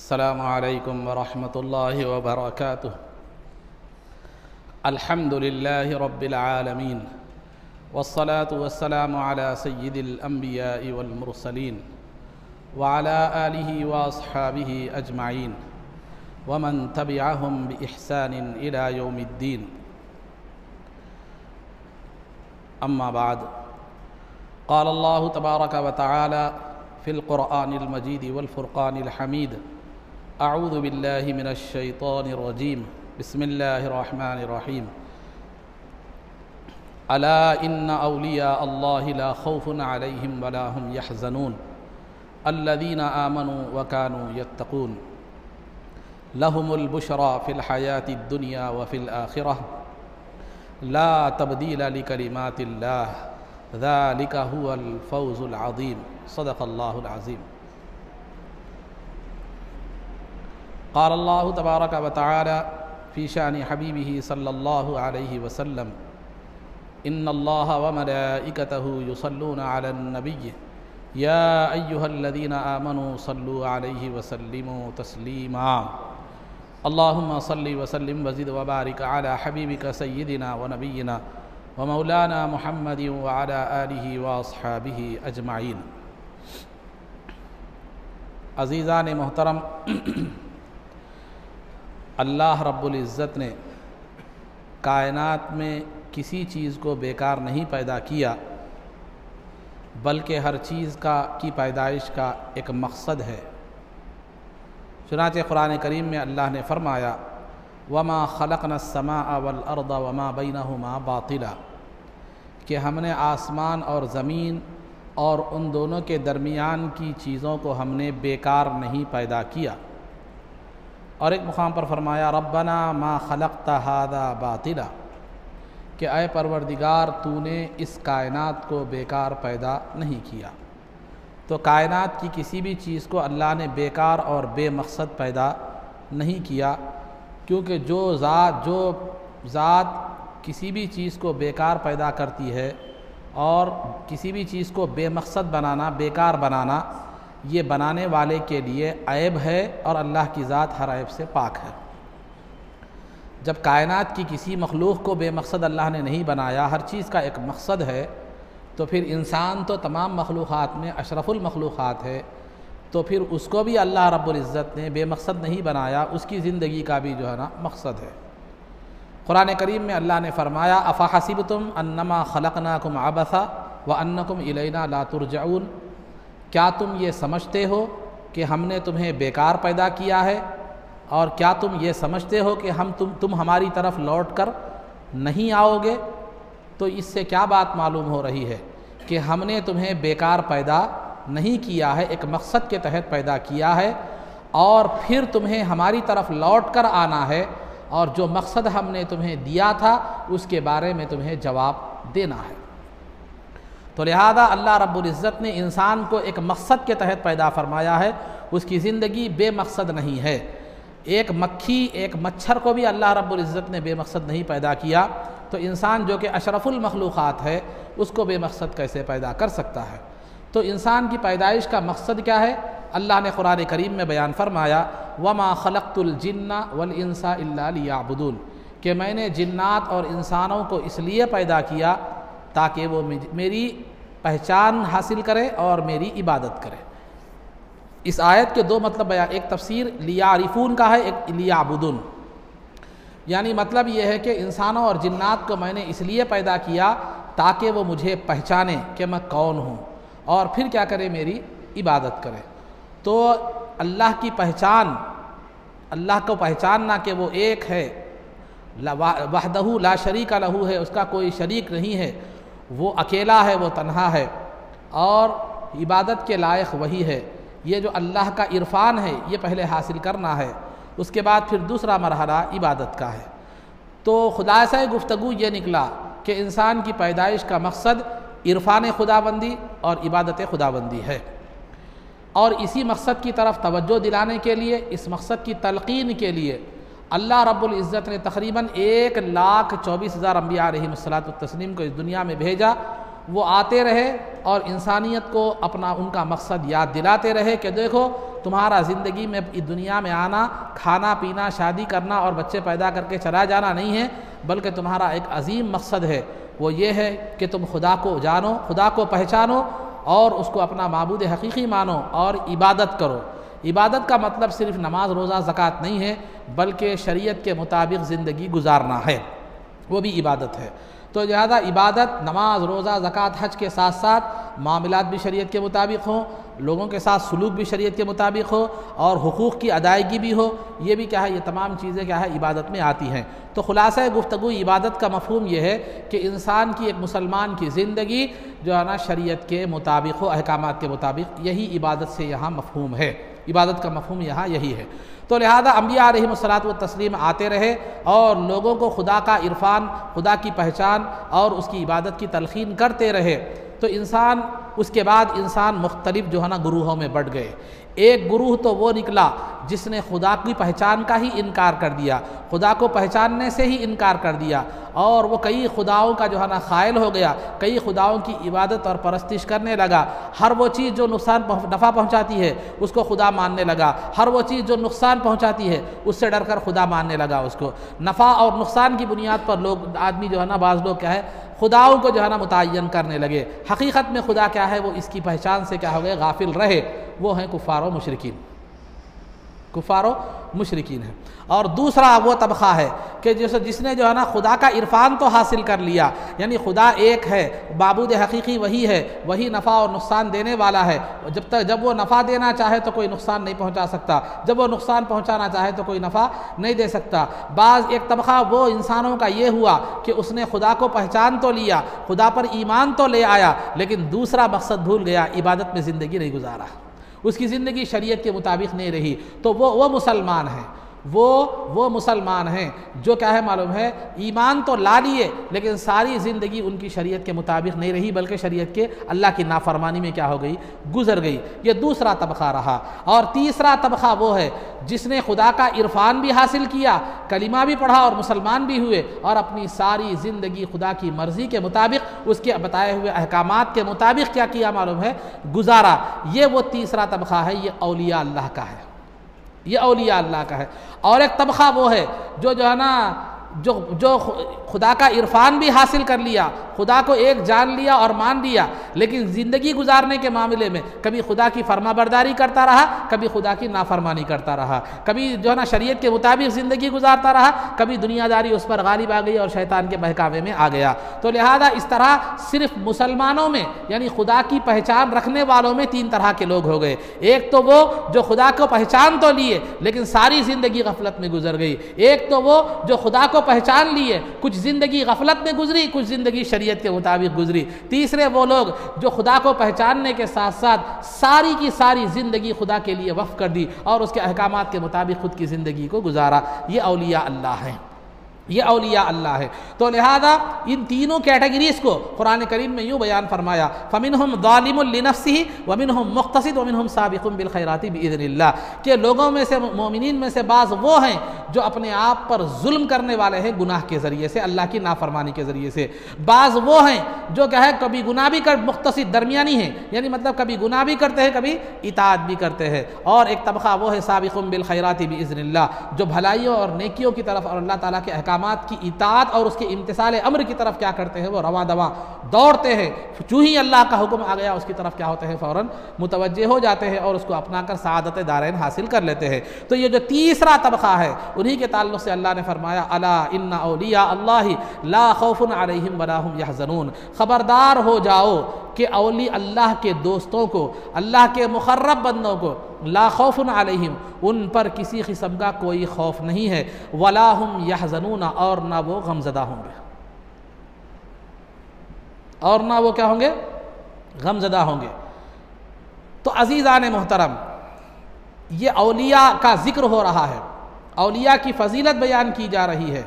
السلام علیکم ورحمۃ اللہ وبرکاتہ۔ الحمد للہ رب العالمین والصلاة والسلام علی سید الانبیاء والمرسلین وعلی آلہ واصحابہ اجمعین ومن تبعہم بإحسان الی یوم الدین۔ اما بعد، قال اللہ تبارک وتعالی فی القرآن المجید والفرقان الحمید، اعوذ باللہ من الشیطان الرجیم، بسم اللہ الرحمن الرحیم۔ الا ان اولیاء اللہ لا خوف علیہم ولا هم یحزنون الذین آمنوا وکانوا یتقون لهم البشری فی الحیاة الدنیا وفی الآخرہ لا تبدیل لکلمات اللہ ذلک هو الفوز العظیم۔ صدق اللہ العظیم۔ قال اللہ تبارک وتعالی فی شان حبیبہ صلی اللہ علیہ وسلم، ان اللہ وملائکتہ یصلون علی النبی یا ایہا الذین آمنوا صلوا علیہ وسلموا تسلیما۔ اللہم صل وسلم وزد وبارک علی حبیبک سیدنا ونبینا ومولانا محمد وعلی آلہ واصحابہ اجمعین۔ عزیزان محترم، اللہ رب العزت نے کائنات میں کسی چیز کو بیکار نہیں پیدا کیا، بلکہ ہر چیز کی پیدائش کا ایک مقصد ہے۔ چنانچہ قرآن کریم میں اللہ نے فرمایا، وَمَا خَلَقْنَا السَّمَاءَ وَالْأَرْضَ وَمَا بَيْنَهُمَا بَاطِلًا، کہ ہم نے آسمان اور زمین اور ان دونوں کے درمیان کی چیزوں کو ہم نے بیکار نہیں پیدا کیا۔ اور ایک مقام پر فرمایا، ربنا ما خلقت ھذا باطلا، کہ اے پروردگار تو نے اس کائنات کو بیکار پیدا نہیں کیا۔ تو کائنات کی کسی بھی چیز کو اللہ نے بیکار اور بے مقصد پیدا نہیں کیا، کیونکہ جو ذات کسی بھی چیز کو بیکار پیدا کرتی ہے اور کسی بھی چیز کو بے مقصد بنانا، بیکار بنانا، یہ بنانے والے کے لیے عیب ہے، اور اللہ کی ذات ہر عیب سے پاک ہے۔ جب کائنات کی کسی مخلوق کو بے مقصد اللہ نے نہیں بنایا، ہر چیز کا ایک مقصد ہے، تو پھر انسان تو تمام مخلوقات میں اشرف المخلوقات ہے، تو پھر اس کو بھی اللہ رب العزت نے بے مقصد نہیں بنایا، اس کی زندگی کا بھی جو ہے نا مقصد ہے۔ قرآن کریم میں اللہ نے فرمایا، افحسبتم انما خلقناکم عبثا وانکم الینا لا ترجعون، کیا تم یہ سمجھتے ہو کہ ہم نے تمہیں بیکار پیدا کیا ہے، اور کیا تم یہ سمجھتے ہو کہ تم ہماری طرف لوٹ کر نہیں آؤ گے؟ تو اس سے کیا بات معلوم ہو رہی ہے کہ ہم نے تمہیں بیکار پیدا نہیں کیا ہے، ایک مقصد کے تحت پیدا کیا ہے، اور پھر تمہیں ہماری طرف لوٹ کر آنا ہے، اور جو مقصد ہم نے تمہیں دیا تھا اس کے بارے میں تمہیں جواب دینا ہے۔ تو لہذا اللہ رب العزت نے انسان کو ایک مقصد کے تحت پیدا فرمایا ہے، اس کی زندگی بے مقصد نہیں ہے۔ ایک مکھی، ایک مچھر کو بھی اللہ رب العزت نے بے مقصد نہیں پیدا کیا، تو انسان جو کہ اشرف المخلوقات ہے اس کو بے مقصد کیسے پیدا کر سکتا ہے؟ تو انسان کی پیدائش کا مقصد کیا ہے؟ اللہ نے قرآن کریم میں بیان فرمایا، وَمَا خَلَقْتُ الْجِنَّ وَالْإِنسَ إِلَّا لِيَعْبُدُونَ، کہ میں نے جنات اور انسانوں کو اس لیے پیدا کیا تاکہ وہ میری پہچان حاصل کرے اور میری عبادت کرے۔ اس آیت کے دو مطلب بیان، ایک تفسیر لیعرفون کا ہے، ایک لیعبدون، یعنی مطلب یہ ہے کہ انسانوں اور جنات کو میں نے اس لیے پیدا کیا تاکہ وہ مجھے پہچانے کہ میں کون ہوں، اور پھر کیا کرے؟ میری عبادت کرے۔ تو اللہ کی پہچان، اللہ کو پہچاننا کہ وہ ایک ہے، وحدہ لا شریک لہ ہے، اس کا کوئی شریک نہیں ہے، وہ اکیلا ہے، وہ تنہا ہے، اور عبادت کے لائق وہی ہے۔ یہ جو اللہ کا عرفان ہے یہ پہلے حاصل کرنا ہے، اس کے بعد پھر دوسرا مرحلہ عبادت کا ہے۔ تو خلاصہ گفتگو یہ نکلا کہ انسان کی پیدائش کا مقصد عرفان خداوندی اور عبادت خداوندی ہے، اور اسی مقصد کی طرف توجہ دلانے کے لیے، اس مقصد کی تلقین کے لیے اللہ رب العزت نے تقریباً 1,24,000 انبیاء علیہم الصلاۃ والتسلیم کو اس دنیا میں بھیجا، وہ آتے رہے اور انسانیت کو اپنا ان کا مقصد یاد دلاتے رہے کہ دیکھو تمہارا زندگی میں دنیا میں آنا، کھانا پینا، شادی کرنا اور بچے پیدا کر کے چلا جانا نہیں ہے، بلکہ تمہارا ایک عظیم مقصد ہے، وہ یہ ہے کہ تم خدا کو جانو، خدا کو پہچانو اور اس کو اپنا معبود حقیقی مانو اور عبادت کرو۔ عبادت کا مطلب صرف نماز روزہ زکوٰۃ نہیں ہے، بلکہ شریعت کے مطابق زندگی گزارنا ہے، وہ بھی عبادت ہے۔ تو لہذا عبادت نماز روزہ زکوٰۃ حج کے ساتھ ساتھ معاملات بھی شریعت کے مطابق ہوں، لوگوں کے ساتھ سلوک بھی شریعت کے مطابق ہو اور حقوق کی ادائیگی بھی ہو، یہ بھی کیا ہے، یہ تمام چیزیں کیا ہے عبادت میں آتی ہیں۔ تو خلاصہ گفتگو عبادت کا مفہوم یہ ہے کہ انسان کی، ایک مسلمان کی زندگی جو ہے نا شریعت کے مطابق ہو، احکامات کے مطابق، یہی عبادت سے یہاں مفہوم ہے، عبادت کا مفہوم یہاں یہی ہے۔ تو لہذا انبیاء علیہم الصلاۃ والتسلیم آتے رہے اور لوگوں کو خدا کا عرفان، خدا کی پہچان اور اس کی عبادت کی تلقین کرتے رہے۔ تو انسان اس کے بعد انسان مختلف جو ہے نا گروہوں میں بٹ گئے۔ ایک گروہ تو وہ نکلا جس نے خدا کی پہچان کا ہی انکار کر دیا، خدا کو پہچاننے سے ہی انکار کر دیا، اور وہ کئی خداؤں کا جو ہے نا خائل ہو گیا، کئی خداؤں کی عبادت اور پرستش کرنے لگا۔ ہر وہ چیز جو نفع پہنچاتی ہے اس کو خدا ماننے لگا، ہر وہ چیز جو نقصان پہنچاتی ہے اس سے ڈر کر خدا ماننے لگا اس کو۔ نفع اور نقصان کی بنیاد پر آدمی جو ہے نا، بعض لوگ کیا ہے خداؤں کو جو ہے نا متعین کرنے لگے۔ حقیقت میں خدا کیا ہے، وہ اس کی پہچان سے کیا ہو گئے، غافل رہے۔ وہ ہیں کفار و مشرکین، کفار و مشرکین ہیں۔ اور دوسرا وہ طبقہ ہے کہ جس نے جو ہے نا خدا کا عرفان تو حاصل کر لیا، یعنی خدا ایک ہے، معبود حقیقی وہی ہے، وہی نفع اور نقصان دینے والا ہے۔ جب وہ نفع دینا چاہے تو کوئی نقصان نہیں پہنچا سکتا، جب وہ نقصان پہنچانا چاہے تو کوئی نفع نہیں دے سکتا۔ بعض ایک طبقہ وہ انسانوں کا یہ ہوا کہ اس نے خدا کو پہچان تو لیا، خدا پر ایمان تو لے آیا، لیکن دوسرا مقصد بھول گیا، عبادت میں زندگی نہیں گزارا، اس کی زندگی شریعت کے مطابق نہیں رہی۔ تو وہ مسلمان ہیں، وہ مسلمان ہیں جو کیا ہے معلوم ہے، ایمان تو لا لیے لیکن ساری زندگی ان کی شریعت کے مطابق نہیں رہی، بلکہ شریعت کے اللہ کی نافرمانی میں کیا ہو گئی، گزر گئی۔ یہ دوسرا طبقہ رہا۔ اور تیسرا طبقہ وہ ہے جس نے خدا کا عرفان بھی حاصل کیا، کلمہ بھی پڑھا اور مسلمان بھی ہوئے، اور اپنی ساری زندگی خدا کی مرضی کے مطابق، اس کے بتائے ہوئے احکامات کے مطابق کیا کیا معلوم ہے، گزارا۔ یہ وہ تیسرا طبقہ ہے، یہ اولیاء اللہ کا ہے، یہ اولیاء اللہ کا ہے۔ اور ایک طبقہ وہ ہے جو ہے نا جو خدا کا عرفان بھی حاصل کر لیا، خدا کو ایک جان لیا اور مان لیا، لیکن زندگی گزارنے کے معاملے میں کبھی خدا کی فرما برداری کرتا رہا، کبھی خدا کی نافرمانی کرتا رہا، کبھی جو ہے نا شریعت کے مطابق زندگی گزارتا رہا، کبھی دنیا داری اس پر غالب آ گئی اور شیطان کے بہکاوے میں آ گیا۔ تو لہذا اس طرح صرف مسلمانوں میں، یعنی خدا کی پہچان رکھنے والوں میں تین طرح کے لوگ ہو گئے۔ ایک تو وہ جو خدا کو پہچان تو لیے لیکن ساری زندگی غفلت میں گزر گئی، ایک تو وہ جو خدا کو پہچان لیے، کچھ زندگی غفلت میں گزری، کچھ زندگی شریعت کے مطابق گزری۔ تیسرے وہ لوگ جو خدا کو پہچاننے کے ساتھ ساتھ ساری کی ساری زندگی خدا کے لیے وقف کر دی اور اس کے احکامات کے مطابق خود کی زندگی کو گزارا۔ یہ اولیاء اللہ ہیں، یہ اولیاء اللہ ہے۔ تو لہذا ان تینوں کیٹیگریز کو قرآن کریم میں یوں بیان فرمایا، فَمِنْهُمْ ظَالِمٌ لِنَفْسِهِ وَمِنْهُمْ مُقْتَصِدٌ وَمِنْهُمْ سَابِقٌ بِالْخَيْرَاتِ بِإِذْنِ اللَّهِ، کہ لوگوں میں سے، مومنین میں سے بعض وہ ہیں جو اپنے آپ پر ظلم کرنے والے ہیں گناہ کے ذریعے سے، اللہ کی نافرمانی کے ذریعے سے۔ بعض وہ ہیں جو کیا ہے کبھی گناہ بھی کر، مقتصد درمیانی ہیں، یعنی مطلب کبھی گناہ بھی کرتے ہیں کبھی اطاعت بھی کرتے ہیں۔ اور ایک طبقہ وہ ہے سابق بالخیرات باذن اللہ، جو بھلائیوں اور نیکیوں کی طرف اور اللہ تعالیٰ کے احکامات کی اطاعت اور اس کے امتثال امر کی طرف کیا کرتے ہیں، وہ رواں دواں دوڑتے ہیں۔ چوں ہی اللہ کا حکم آ گیا اس کی طرف کیا ہوتے ہیں، فوراً متوجہ ہو جاتے ہیں اور اس کو اپنا کر سعادت دارین حاصل کر لیتے ہیں۔ تو یہ جو تیسرا طبقہ ہے، انہی کے تعلق سے اللہ نے فرمایا، الا ان اولیاء اللہ لا خوف علیہم ولا هم يحزنون، خبردار ہو جاؤ کہ اولیاء اللہ کے دوستوں کو، اللہ کے مقرب بندوں کو، لا خوف علیہم، ان پر کسی قسم کا کوئی خوف نہیں ہے، ولا هم يحزنون، اور نہ وہ غمزدہ ہوں گے، اور نہ وہ کیا ہوں گے، غمزدہ ہوں گے۔ تو عزیزان محترم، یہ اولیاء کا ذکر ہو رہا ہے، اولیاء کی فضیلت بیان کی جا رہی ہے،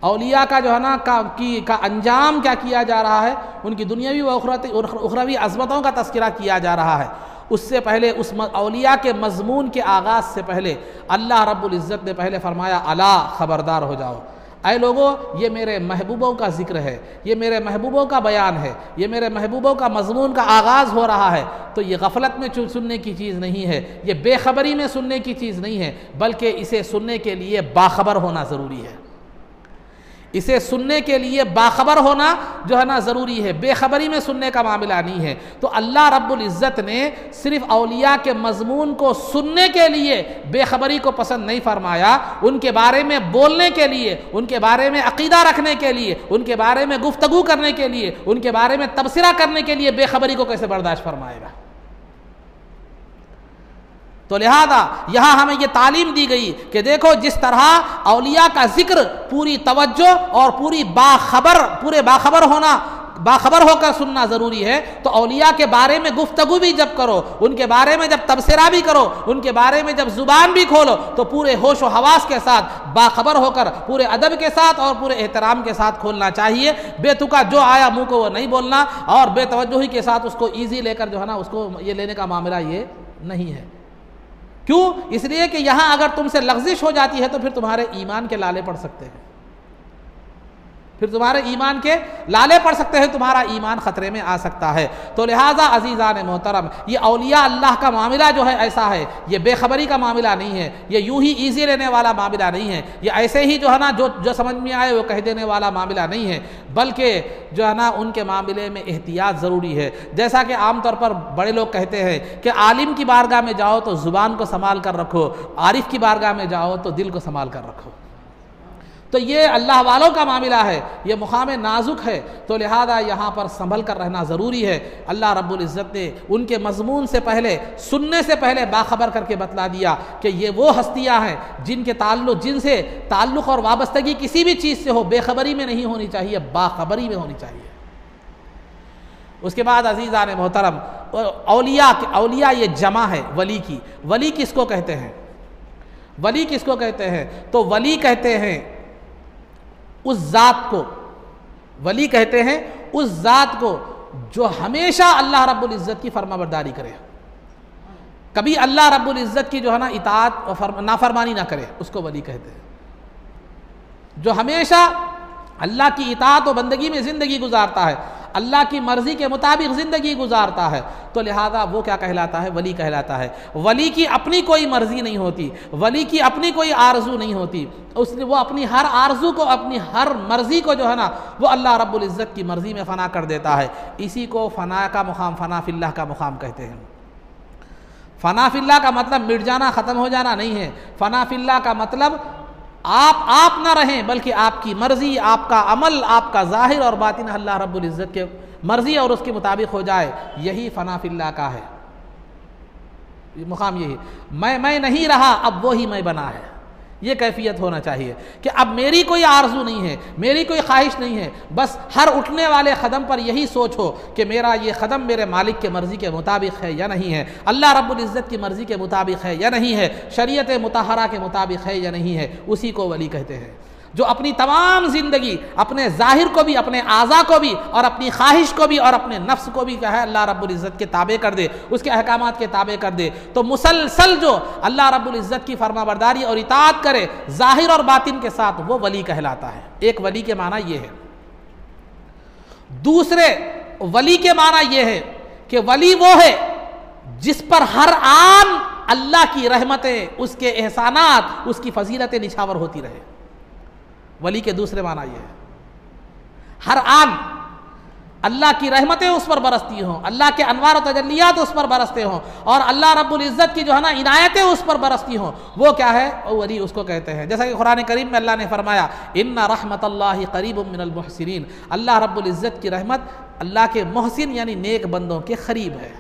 اولیاء کا جو ہے نا کا انجام کیا کیا جا رہا ہے، ان کی دنیاوی و اخروی عظمتوں کا تذکرہ کیا جا رہا ہے۔ اس سے پہلے اس اولیاء کے مضمون کے آغاز سے پہلے اللہ رب العزت نے پہلے فرمایا، الا، خبردار ہو جاؤ، اے لوگو یہ میرے محبوبوں کا ذکر ہے، یہ میرے محبوبوں کا بیان ہے، یہ میرے محبوبوں کا مضمون کا آغاز ہو رہا ہے، تو یہ غفلت میں سننے کی چیز نہیں ہے، یہ بے خبری میں سننے کی چیز نہیں ہے، بلکہ اسے سننے کے لیے باخبر ہونا ضروری ہے۔ اسے سننے کے لیے باخبر ہونا جو ہے نا ضروری ہے، بے خبری میں سننے کا معاملہ نہیں ہے۔ تو اللہ رب العزت نے صرف اولیاء کے مضمون کو سننے کے لیے بے خبری کو پسند نہیں فرمایا، ان کے بارے میں بولنے کے لیے، ان کے بارے میں عقیدہ رکھنے کے لیے، ان کے بارے میں گفتگو کرنے کے لیے، ان کے بارے میں تبصرہ کرنے کے لیے بے خبری کو کیسے برداشت فرمائے گا؟ تو لہذا یہاں ہمیں یہ تعلیم دی گئی کہ دیکھو جس طرح اولیاء کا ذکر پوری توجہ اور پورے باخبر ہو کر سننا ضروری ہے، تو اولیاء کے بارے میں گفتگو بھی جب کرو، ان کے بارے میں جب تبصرہ بھی کرو، ان کے بارے میں جب زبان بھی کھولو، تو پورے ہوش و حواس کے ساتھ باخبر ہو کر پورے ادب کے ساتھ اور پورے احترام کے ساتھ کھولنا چاہیے۔ بے تکا جو آیا منہ کو وہ نہیں بولنا، اور بے توجہی کے ساتھ اس کو ایزی لے کر جو ہے نا اس کو یہ لینے کا معاملہ یہ نہیں ہے۔ کیوں؟ اس لیے کہ یہاں اگر تم سے لغزش ہو جاتی ہے تو پھر تمہارے ایمان کے لالے پڑ سکتے ہیں، پھر تمہارے ایمان کے لالے پڑ سکتے ہیں، تمہارا ایمان خطرے میں آ سکتا ہے۔ تو لہٰذا عزیزان محترم، یہ اولیاء اللہ کا معاملہ جو ہے ایسا ہے، یہ بے خبری کا معاملہ نہیں ہے، یہ یوں ہی ایزی لینے والا معاملہ نہیں ہے، یہ ایسے ہی جو ہے نا جو سمجھ میں آئے وہ کہہ دینے والا معاملہ نہیں ہے، بلکہ جو ہے نا ان کے معاملے میں احتیاط ضروری ہے۔ جیسا کہ عام طور پر بڑے لوگ کہتے ہیں کہ عالم کی بارگاہ میں جاؤ تو زبان کو سنبھال کر رکھو، عارف کی بارگاہ میں جاؤ تو دل کو سنبھال کر رکھو۔ تو یہ اللہ والوں کا معاملہ ہے، یہ مقام نازک ہے، تو لہذا یہاں پر سنبھل کر رہنا ضروری ہے۔ اللہ رب العزت نے ان کے مضمون سے پہلے، سننے سے پہلے باخبر کر کے بتلا دیا کہ یہ وہ ہستیاں ہیں جن سے تعلق اور وابستگی کسی بھی چیز سے ہو، بے خبری میں نہیں ہونی چاہیے، باخبری میں ہونی چاہیے۔ اس کے بعد عزیزان محترم، اولیاء یہ جمع ہے ولی کی۔ ولی کس کو کہتے ہیں؟ ولی کس کو کہتے ہیں؟ تو ولی کہتے ہیں اس ذات کو، ولی کہتے ہیں اس ذات کو جو ہمیشہ اللہ رب العزت کی فرما برداری کرے، کبھی اللہ رب العزت کی جو ہے نا اطاعت اور نافرمانی نہ کرے، اس کو ولی کہتے ہیں۔ جو ہمیشہ اللہ کی اطاعت و بندگی میں زندگی گزارتا ہے، اللہ کی مرضی کے مطابق زندگی گزارتا ہے، تو لہذا وہ کیا کہلاتا ہے؟ ولی کہلاتا ہے۔ ولی کی اپنی کوئی مرضی نہیں ہوتی، ولی کی اپنی کوئی آرزو نہیں ہوتی، اس نے وہ اپنی ہر آرزو کو، اپنی ہر مرضی کو جو ہے نا وہ اللہ رب العزت کی مرضی میں فنا کر دیتا ہے۔ اسی کو فنا کا مقام، فنا فی اللہ کا مقام کہتے ہیں۔ فنا فی اللہ کا مطلب مٹ جانا، ختم ہو جانا نہیں ہے۔ فنا فی اللہ کا مطلب آپ نہ رہیں، بلکہ آپ کی مرضی، آپ کا عمل، آپ کا ظاہر اور باطن اللہ رب العزت کے مرضی اور اس کے مطابق ہو جائے، یہی فنا فی اللہ کا ہے۔ مقام یہی، میں نہیں رہا، اب وہی میں بنا ہے، یہ کیفیت ہونا چاہیے کہ اب میری کوئی آرزو نہیں ہے، میری کوئی خواہش نہیں ہے، بس ہر اٹھنے والے قدم پر یہی سوچ ہو کہ میرا یہ قدم میرے مالک کے مرضی کے مطابق ہے یا نہیں ہے، اللہ رب العزت کی مرضی کے مطابق ہے یا نہیں ہے، شریعت مطہرہ کے مطابق ہے یا نہیں ہے، اسی کو ولی کہتے ہیں۔ جو اپنی تمام زندگی، اپنے ظاہر کو بھی، اپنے اعضاء کو بھی، اور اپنی خواہش کو بھی، اور اپنے نفس کو بھی کیا ہے اللہ رب العزت کے تابع کر دے، اس کے احکامات کے تابع کر دے، تو مسلسل جو اللہ رب العزت کی فرما برداری اور اطاعت کرے ظاہر اور باطن کے ساتھ، وہ ولی کہلاتا ہے۔ ایک ولی کے معنی یہ ہے۔ دوسرے ولی کے معنی یہ ہے کہ ولی وہ ہے جس پر ہر آن اللہ کی رحمتیں، اس کے احسانات، اس کی فضیلتیں نچھاور ہوتی رہے۔ ولی کے دوسرے معنی یہ ہے ہر آن اللہ کی رحمتیں اس پر برستی ہوں، اللہ کے انوار و تجلیات اس پر برستے ہوں، اور اللہ رب العزت کی جو ہے نا عنایتیں اس پر برستی ہوں، وہ کیا ہے؟ ولی اس کو کہتے ہیں۔ جیسا کہ قرآن کریم میں اللہ نے فرمایا ان رحمت اللہ قریب من المحسنین، اللہ رب العزت کی رحمت اللہ کے محسن یعنی نیک بندوں کے قریب ہے۔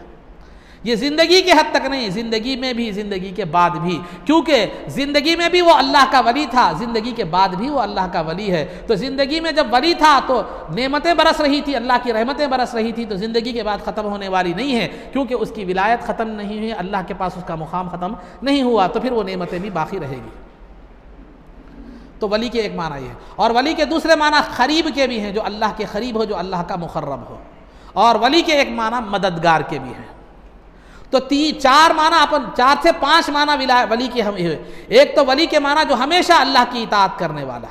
یہ زندگی کے حد تک نہیں، زندگی میں بھی، زندگی کے بعد بھی، کیونکہ زندگی میں بھی وہ اللہ کا ولی تھا، زندگی کے بعد بھی وہ اللہ کا ولی ہے۔ تو زندگی میں جب ولی تھا تو نعمتیں برس رہی تھی، اللہ کی رحمتیں برس رہی تھی، تو زندگی کے بعد ختم ہونے والی نہیں ہے، کیونکہ اس کی ولایت ختم نہیں ہوئی، اللہ کے پاس اس کا مقام ختم نہیں ہوا، تو پھر وہ نعمتیں بھی باقی رہے گی۔ تو ولی کے ایک معنی یہ ہے، اور ولی کے دوسرے معنی قریب کے بھی ہیں، جو اللہ کے قریب ہو، جو اللہ کا مقرب ہو، اور ولی کے ایک معنی مددگار کے بھی ہیں۔ تو چار سے پانچ معنی ولی کے ہم ہوئے۔ ایک تو ولی کے معنی جو ہمیشہ اللہ کی اطاعت کرنے والا،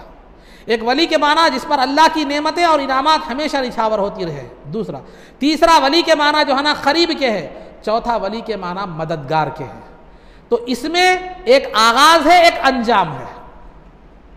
ایک ولی کے معنی جس پر اللہ کی نعمتیں اور انعامات ہمیشہ نچھاور ہوتی رہے، دوسرا۔ تیسرا ولی کے معنی جو ہے نا قریب کے ہے، چوتھا ولی کے معنی مددگار کے ہے۔ تو اس میں ایک آغاز ہے، ایک انجام ہے۔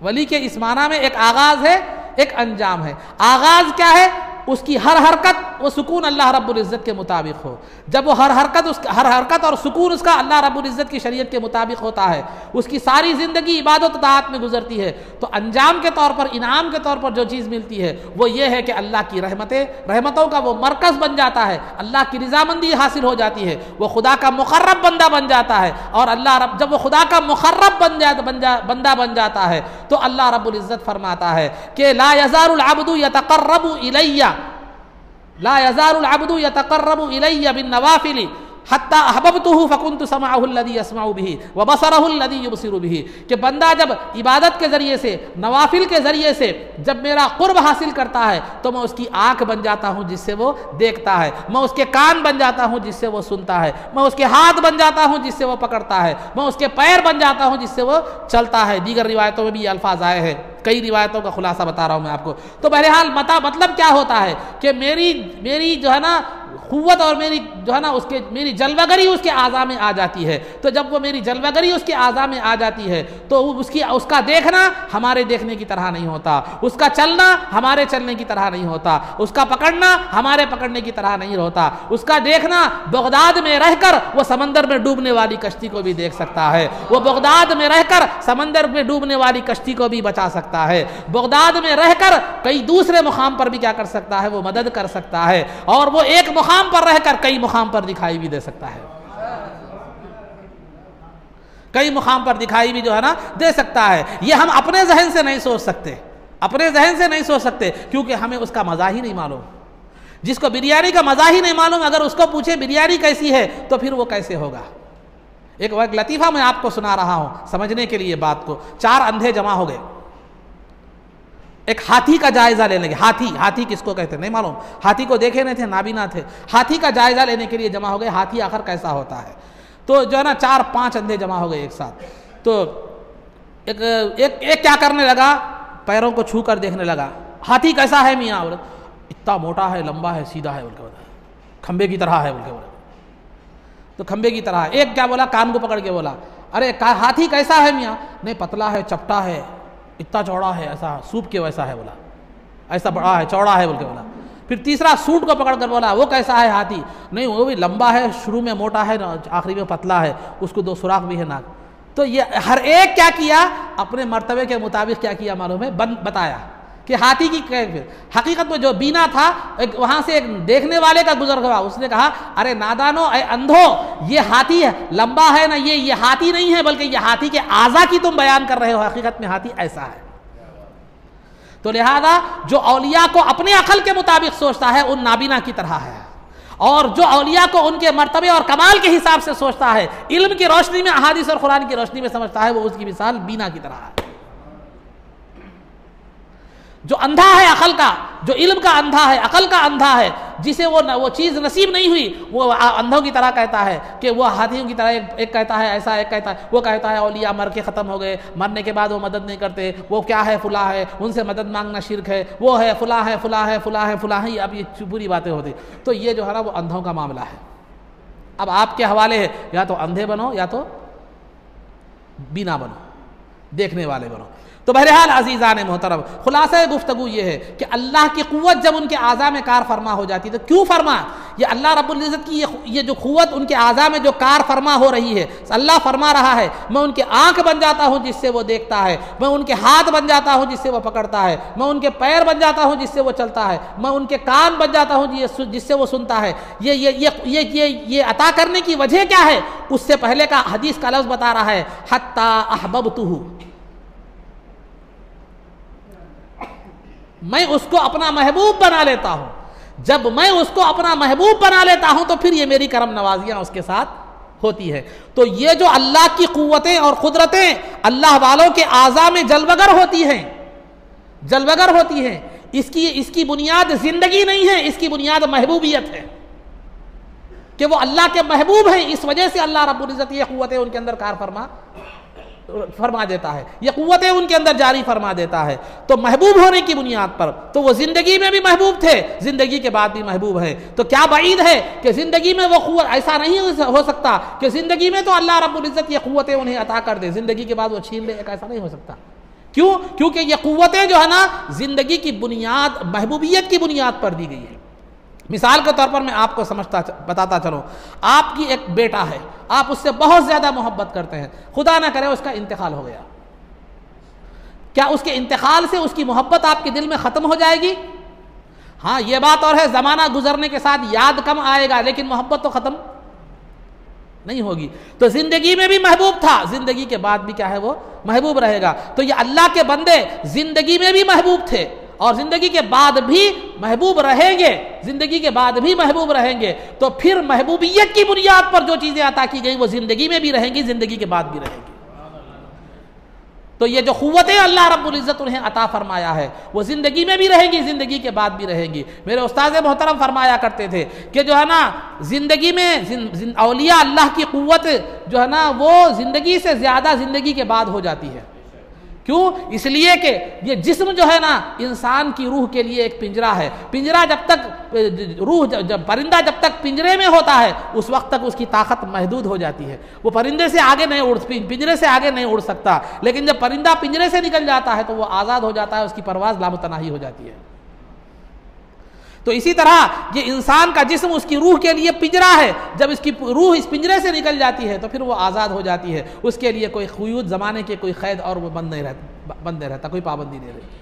ولی کے اس معنی میں ایک آغاز ہے، ایک انجام ہے۔ آغاز کیا ہے؟ اس کی ہر حرکت و سکون اللہ رب العزت کے مطابق ہو۔ جب وہ ہر حرکت اور سکون اس کا اللہ رب العزت کی شریعت کے مطابق ہوتا ہے، اس کی ساری زندگی عبادت و طاعت میں گزرتی ہے، تو انجام کے طور پر، انعام کے طور پر جو چیز ملتی ہے وہ یہ ہے کہ اللہ کی رحمتوں کا وہ مرکز بن جاتا ہے، اللہ کی رضامندی حاصل ہو جاتی ہے، وہ خدا کا مقرب بندہ بن جاتا ہے۔ اور جب وہ خدا کا مقرب بندہ بن جاتا ہے تو اللہ رب العزت فرماتا ہے کہ لا یزال العبد یتقرب الی، لا یزال العبد یتقرب الی بالنوافل حتی احببته فکنت سمعه الذی یسمع به وبصره الذی یبصر به، کہ بندہ جب عبادت کے ذریعے سے، نوافل کے ذریعے سے جب میرا قرب حاصل کرتا ہے تو میں اس کی آنکھ بن جاتا ہوں جس سے وہ دیکھتا ہے، میں اس کے کان بن جاتا ہوں جس سے وہ سنتا ہے، میں اس کے ہاتھ بن جاتا ہوں جس سے وہ پکڑتا ہے، میں اس کے پیر بن جاتا ہوں جس سے وہ چلتا ہے۔ دیگر روایتوں میں بھی یہ الفاظ آئے ہیں، کئی روایتوں کا خلاصہ بتا رہا ہوں میں آپ کو۔ تو بہرحال مطلب کیا ہوتا ہے کہ میری جو ہے نا قوت اور میری جو ہے نا میری جلوہ گری اس کے اعضاء میں آ جاتی ہے۔ تو جب وہ میری جلوہ گری اس کے اعضاء میں آ جاتی ہے تو اس کا دیکھنا ہمارے دیکھنے کی طرح نہیں ہوتا، اس کا چلنا ہمارے چلنے کی طرح نہیں ہوتا، اس کا پکڑنا ہمارے پکڑنے کی طرح نہیں ہوتا۔ اس کا دیکھنا بغداد میں رہ کر وہ سمندر میں ڈوبنے والی کشتی کو بھی دیکھ سکتا ہے، وہ بغداد میں رہ کر سمندر میں ڈوبنے والی کشتی کو بھی بچا سکتا ہے، بغداد میں رہ کر کئی دوسرے مقام پر بھی کیا کر سکتا ہے، وہ مدد کر سکتا ہے، اور وہ ایک مقام پر رہ کر کئی مقام پر دکھائی بھی دے سکتا ہے، کئی مقام پر دکھائی بھی جو ہے نا دے سکتا ہے۔ یہ ہم اپنے ذہن سے نہیں سوچ سکتے، اپنے ذہن سے نہیں سوچ سکتے، کیونکہ ہمیں اس کا مزہ ہی نہیں معلوم۔ جس کو بریانی کا مزہ ہی نہیں معلوم، اگر اس کو پوچھے بریانی کیسی ہے تو پھر وہ کیسے ہوگا۔ ایک لطیفہ میں آپ کو سنا رہا ہوں سمجھنے کے لیے بات کو۔ 4 اندھے جمع ہو گئے، ایک ہاتھی کا جائزہ لینے کے، ہاتھی کس کو کہتے ہیں نہیں معلوم، ہاتھی کو دیکھے نہیں تھے، نابینا تھے، ہاتھی کا جائزہ لینے کے لیے جمع ہو گئے، ہاتھی آخر کیسا ہوتا ہے۔ تو جو ہے نا 4-5 اندھے جمع ہو گئے ایک ساتھ۔ تو ایک کیا کرنے لگا، پیروں کو چھو کر دیکھنے لگا، ہاتھی کیسا ہے میاں؟ بولے اتنا موٹا ہے، لمبا ہے، سیدھا ہے، بول کے بولا کھمبے کی طرح ہے، بول کے بولا تو کھمبے کی طرح۔ ایک کیا بولا، کان کو پکڑ کے بولا ارے ہاتھی کیسا ہے میاں؟ نہیں پتلا ہے، چپٹا ہے، اتنا چوڑا ہے، ایسا سوپ کے ویسا ہے، بولا ایسا بڑا ہے، چوڑا ہے، بول کے بولا۔ پھر تیسرا سوٹ کو پکڑ کر بولا وہ کیسا ہے ہاتھی؟ نہیں وہ بھی لمبا ہے، شروع میں موٹا ہے، آخری میں پتلا ہے، اس کو 2 سوراخ بھی ہے ناک۔ تو یہ ہر ایک کیا کیا، اپنے مرتبے کے مطابق کیا کیا معلوم ہے، بتایا کہ ہاتھی کی حقیقت میں جو بینا تھا، وہاں سے ایک دیکھنے والے کا گزر ہوا، اس نے کہا ارے نادانو، اے اندھو، یہ ہاتھی لمبا ہے نا، یہ ہاتھی نہیں ہے، بلکہ یہ ہاتھی کے اعضاء کی تم بیان کر رہے ہو، حقیقت میں ہاتھی ایسا ہے۔ تو لہذا جو اولیاء کو اپنے عقل کے مطابق سوچتا ہے ان نابینا کی طرح ہے، اور جو اولیاء کو ان کے مرتبے اور کمال کے حساب سے سوچتا ہے، علم کی روشنی میں، احادیث اور قرآن کی روشنی میں سمجھتا ہے، وہ اس کی مثال بینا کی طرح ہے۔ جو اندھا ہے عقل کا، جو علم کا اندھا ہے، عقل کا اندھا ہے، جسے وہ چیز نصیب نہیں ہوئی، وہ اندھوں کی طرح کہتا ہے کہ وہ ہاتھیوں کی طرح، ایک کہتا ہے ایسا، ایک کہتا ہے وہ کہتا ہے اولیاء مر کے ختم ہو گئے، مرنے کے بعد وہ مدد نہیں کرتے، وہ کیا ہے، فلاں ہے، ان سے مدد مانگنا شرک ہے، وہ ہے فلاں ہے، فلاں ہے، فلاں ہے، فلاں ہے، اب یہ پوری باتیں ہوتی۔ تو یہ جو ہے نا وہ اندھوں کا معاملہ ہے۔ اب آپ کے حوالے ہے، یا تو اندھے بنو یا تو بینا بنو، دیکھنے والے بنو۔ تو بہرحال عزیزان محترم، خلاصہ گفتگو یہ ہے کہ اللہ کی قوت جب ان کے اعضاء میں کار فرما ہو جاتی ہے، تو کیوں فرما؟ یہ اللہ رب العزت کی یہ جو قوت ان کے اعضاء میں جو کار فرما ہو رہی ہے، اللہ فرما رہا ہے میں ان کے آنکھ بن جاتا ہوں جس سے وہ دیکھتا ہے، میں ان کے ہاتھ بن جاتا ہوں جس سے وہ پکڑتا ہے، میں ان کے پیر بن جاتا ہوں جس سے وہ چلتا ہے، میں ان کے کان بن جاتا ہوں جس سے وہ سنتا ہے۔ یہ عطا کرنے کی وجہ کیا ہے؟ اس سے پہلے کا حدیث کا لفظ بتا رہا ہے، حتی احببتہ، میں اس کو اپنا محبوب بنا لیتا ہوں۔ جب میں اس کو اپنا محبوب بنا لیتا ہوں تو پھر یہ میری کرم نوازیاں اس کے ساتھ ہوتی ہے۔ تو یہ جو اللہ کی قوتیں اور قدرتیں اللہ والوں کے اعضاء میں جلوگر ہوتی ہیں، جلوگر ہوتی ہیں، اس کی بنیاد زندگی نہیں ہے، اس کی بنیاد محبوبیت ہے کہ وہ اللہ کے محبوب ہیں۔ اس وجہ سے اللہ رب العزت یہ قوتیں ان کے اندر کار فرما فرما دیتا ہے، یہ قوتیں ان کے اندر جاری فرما دیتا ہے۔ تو محبوب ہونے کی بنیاد پر تو وہ زندگی میں بھی محبوب تھے، زندگی کے بعد بھی محبوب ہیں۔ تو کیا بعید ہے کہ زندگی میں وہ قوت، ایسا نہیں ہو سکتا کہ زندگی میں تو اللہ رب العزت یہ قوتیں انہیں عطا کر دے، زندگی کے بعد وہ چھین لے، ایسا نہیں ہو سکتا۔ کیوں؟ کیونکہ یہ قوتیں جو ہے نا زندگی کی بنیاد محبوبیت کی بنیاد پر دی گئی ہے۔ مثال کے طور پر میں آپ کو بتاتا چلوں، آپ کی ایک بیٹا ہے، آپ اس سے بہت زیادہ محبت کرتے ہیں، خدا نہ کرے اس کا انتقال ہو گیا، کیا اس کے انتقال سے اس کی محبت آپ کے دل میں ختم ہو جائے گی؟ ہاں یہ بات اور ہے، زمانہ گزرنے کے ساتھ یاد کم آئے گا لیکن محبت تو ختم نہیں ہوگی۔ تو زندگی میں بھی محبوب تھا، زندگی کے بعد بھی کیا ہے وہ محبوب رہے گا۔ تو یہ اللہ کے بندے زندگی میں بھی محبوب تھے اور زندگی کے بعد بھی محبوب رہیں گے، زندگی کے بعد بھی محبوب رہیں گے۔ تو پھر محبوبیت کی بنیاد پر جو چیزیں عطا کی گئی وہ زندگی میں بھی رہیں گی، زندگی کے بعد بھی رہیں گی۔ تو یہ جو قوتیں اللہ رب العزت انہیں عطا فرمایا ہے وہ زندگی میں بھی رہیں گی، زندگی کے بعد بھی رہیں گی۔ میرے استاد محترم فرمایا کرتے تھے کہ جو ہے نا زندگی میں اولیاء اللہ کی قوت جو ہے نا وہ زندگی سے زیادہ زندگی کے بعد ہو جاتی ہے۔ کیوں؟ اس لیے کہ یہ جسم جو ہے نا انسان کی روح کے لیے ایک پنجرہ ہے، پنجرہ جب تک پرندہ جب تک پنجرے میں ہوتا ہے اس وقت تک اس کی طاقت محدود ہو جاتی ہے، وہ پرندے سے آگے نہیں پنجرے سے آگے نہیں اڑ سکتا، لیکن جب پرندہ پنجرے سے نکل جاتا ہے تو وہ آزاد ہو جاتا ہے، اس کی پرواز لامتناہی ہو جاتی ہے۔ تو اسی طرح یہ انسان کا جسم اس کی روح کے لیے پنجرہ ہے، جب اس کی روح اس پنجرے سے نکل جاتی ہے تو پھر وہ آزاد ہو جاتی ہے، اس کے لیے کوئی قیود زمانے کے کوئی قید اور وہ بند نہیں رہتا، کوئی پابندی نہیں رہتی۔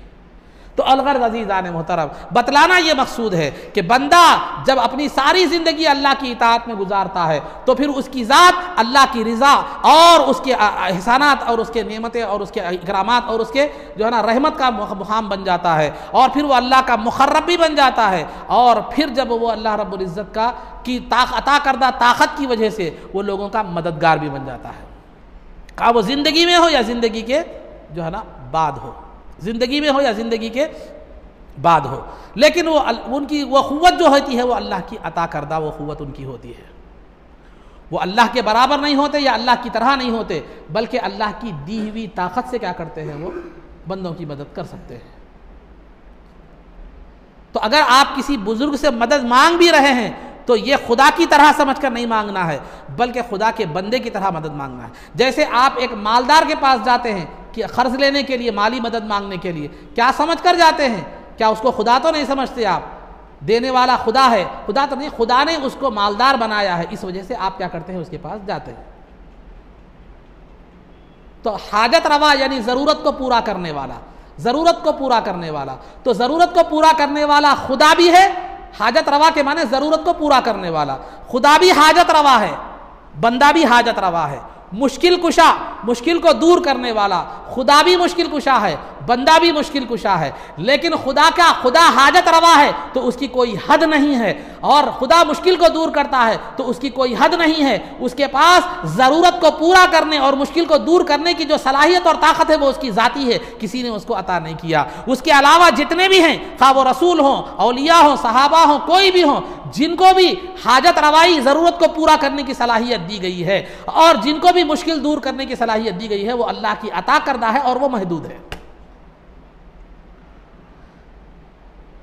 تو الغرض عزیزان محترم بتلانا یہ مقصود ہے کہ بندہ جب اپنی ساری زندگی اللہ کی اطاعت میں گزارتا ہے تو پھر اس کی ذات اللہ کی رضا اور اس کے احسانات اور اس کے نعمتیں اور اس کے اکرامات اور اس کے جو ہے نا رحمت کا مقام بن جاتا ہے، اور پھر وہ اللہ کا مقرب بھی بن جاتا ہے، اور پھر جب وہ اللہ رب العزت کی عطا کردہ طاقت کی وجہ سے وہ لوگوں کا مددگار بھی بن جاتا ہے، خواہ وہ زندگی میں ہو یا زندگی کے جو ہے نا بعد ہو، زندگی میں ہو یا زندگی کے بعد ہو۔ لیکن ان کی وہ قوت جو ہوتی ہے وہ اللہ کی عطا کردہ وہ قوت ان کی ہوتی ہے، وہ اللہ کے برابر نہیں ہوتے یا اللہ کی طرح نہیں ہوتے، بلکہ اللہ کی دی ہوئی طاقت سے کیا کرتے ہیں وہ بندوں کی مدد کر سکتے ہیں۔ تو اگر آپ کسی بزرگ سے مدد مانگ بھی رہے ہیں تو یہ خدا کی طرح سمجھ کر نہیں مانگنا ہے بلکہ خدا کے بندے کی طرح مدد مانگنا ہے۔ جیسے آپ ایک مالدار کے پاس جاتے ہیں کہ قرض لینے کے لیے، مالی مدد مانگنے کے لیے، کیا سمجھ کر جاتے ہیں؟ کیا اس کو خدا تو نہیں سمجھتے آپ؟ دینے والا خدا ہے، خدا تو نہیں، خدا نے اس کو مالدار بنایا ہے، اس وجہ سے آپ کیا کرتے ہیں اس کے پاس جاتے ہیں۔ تو حاجت روا یعنی ضرورت کو پورا کرنے والا، ضرورت کو پورا کرنے والا، تو ضرورت کو پورا کرنے والا خدا بھی ہے، حاجت روا کے معنی ضرورت کو پورا کرنے والا، خدا بھی حاجت روا ہے، بندہ بھی حاجت روا ہے، مشکل کشا مشکل کو دور کرنے والا، خدا بھی مشکل کشا ہے، بندہ بھی مشکل کشا ہے، لیکن خدا حاجت روا ہے تو اس کی کوئی حد نہیں ہے، اور خدا مشکل کو دور کرتا ہے تو اس کی کوئی حد نہیں ہے، اس کے پاس ضرورت کو پورا کرنے اور مشکل کو دور کرنے کی جو صلاحیت اور طاقت ہے وہ اس کی ذاتی ہے، کسی نے اس کو عطا نہیں کیا۔ اس کے علاوہ جتنے بھی ہیں، خواہ وہ رسول ہوں، اولیاء ہوں، صحابہ ہوں، کوئی بھی ہوں، جن کو بھی حاجت روائی ضرورت کو پورا کرنے کی صلاحیت دی گئی ہے اور جن کو بھی مشکل دور کرنے کی صلاحیت دی گئی ہے وہ اللہ کی عطا کردہ ہے اور وہ محدود ہے،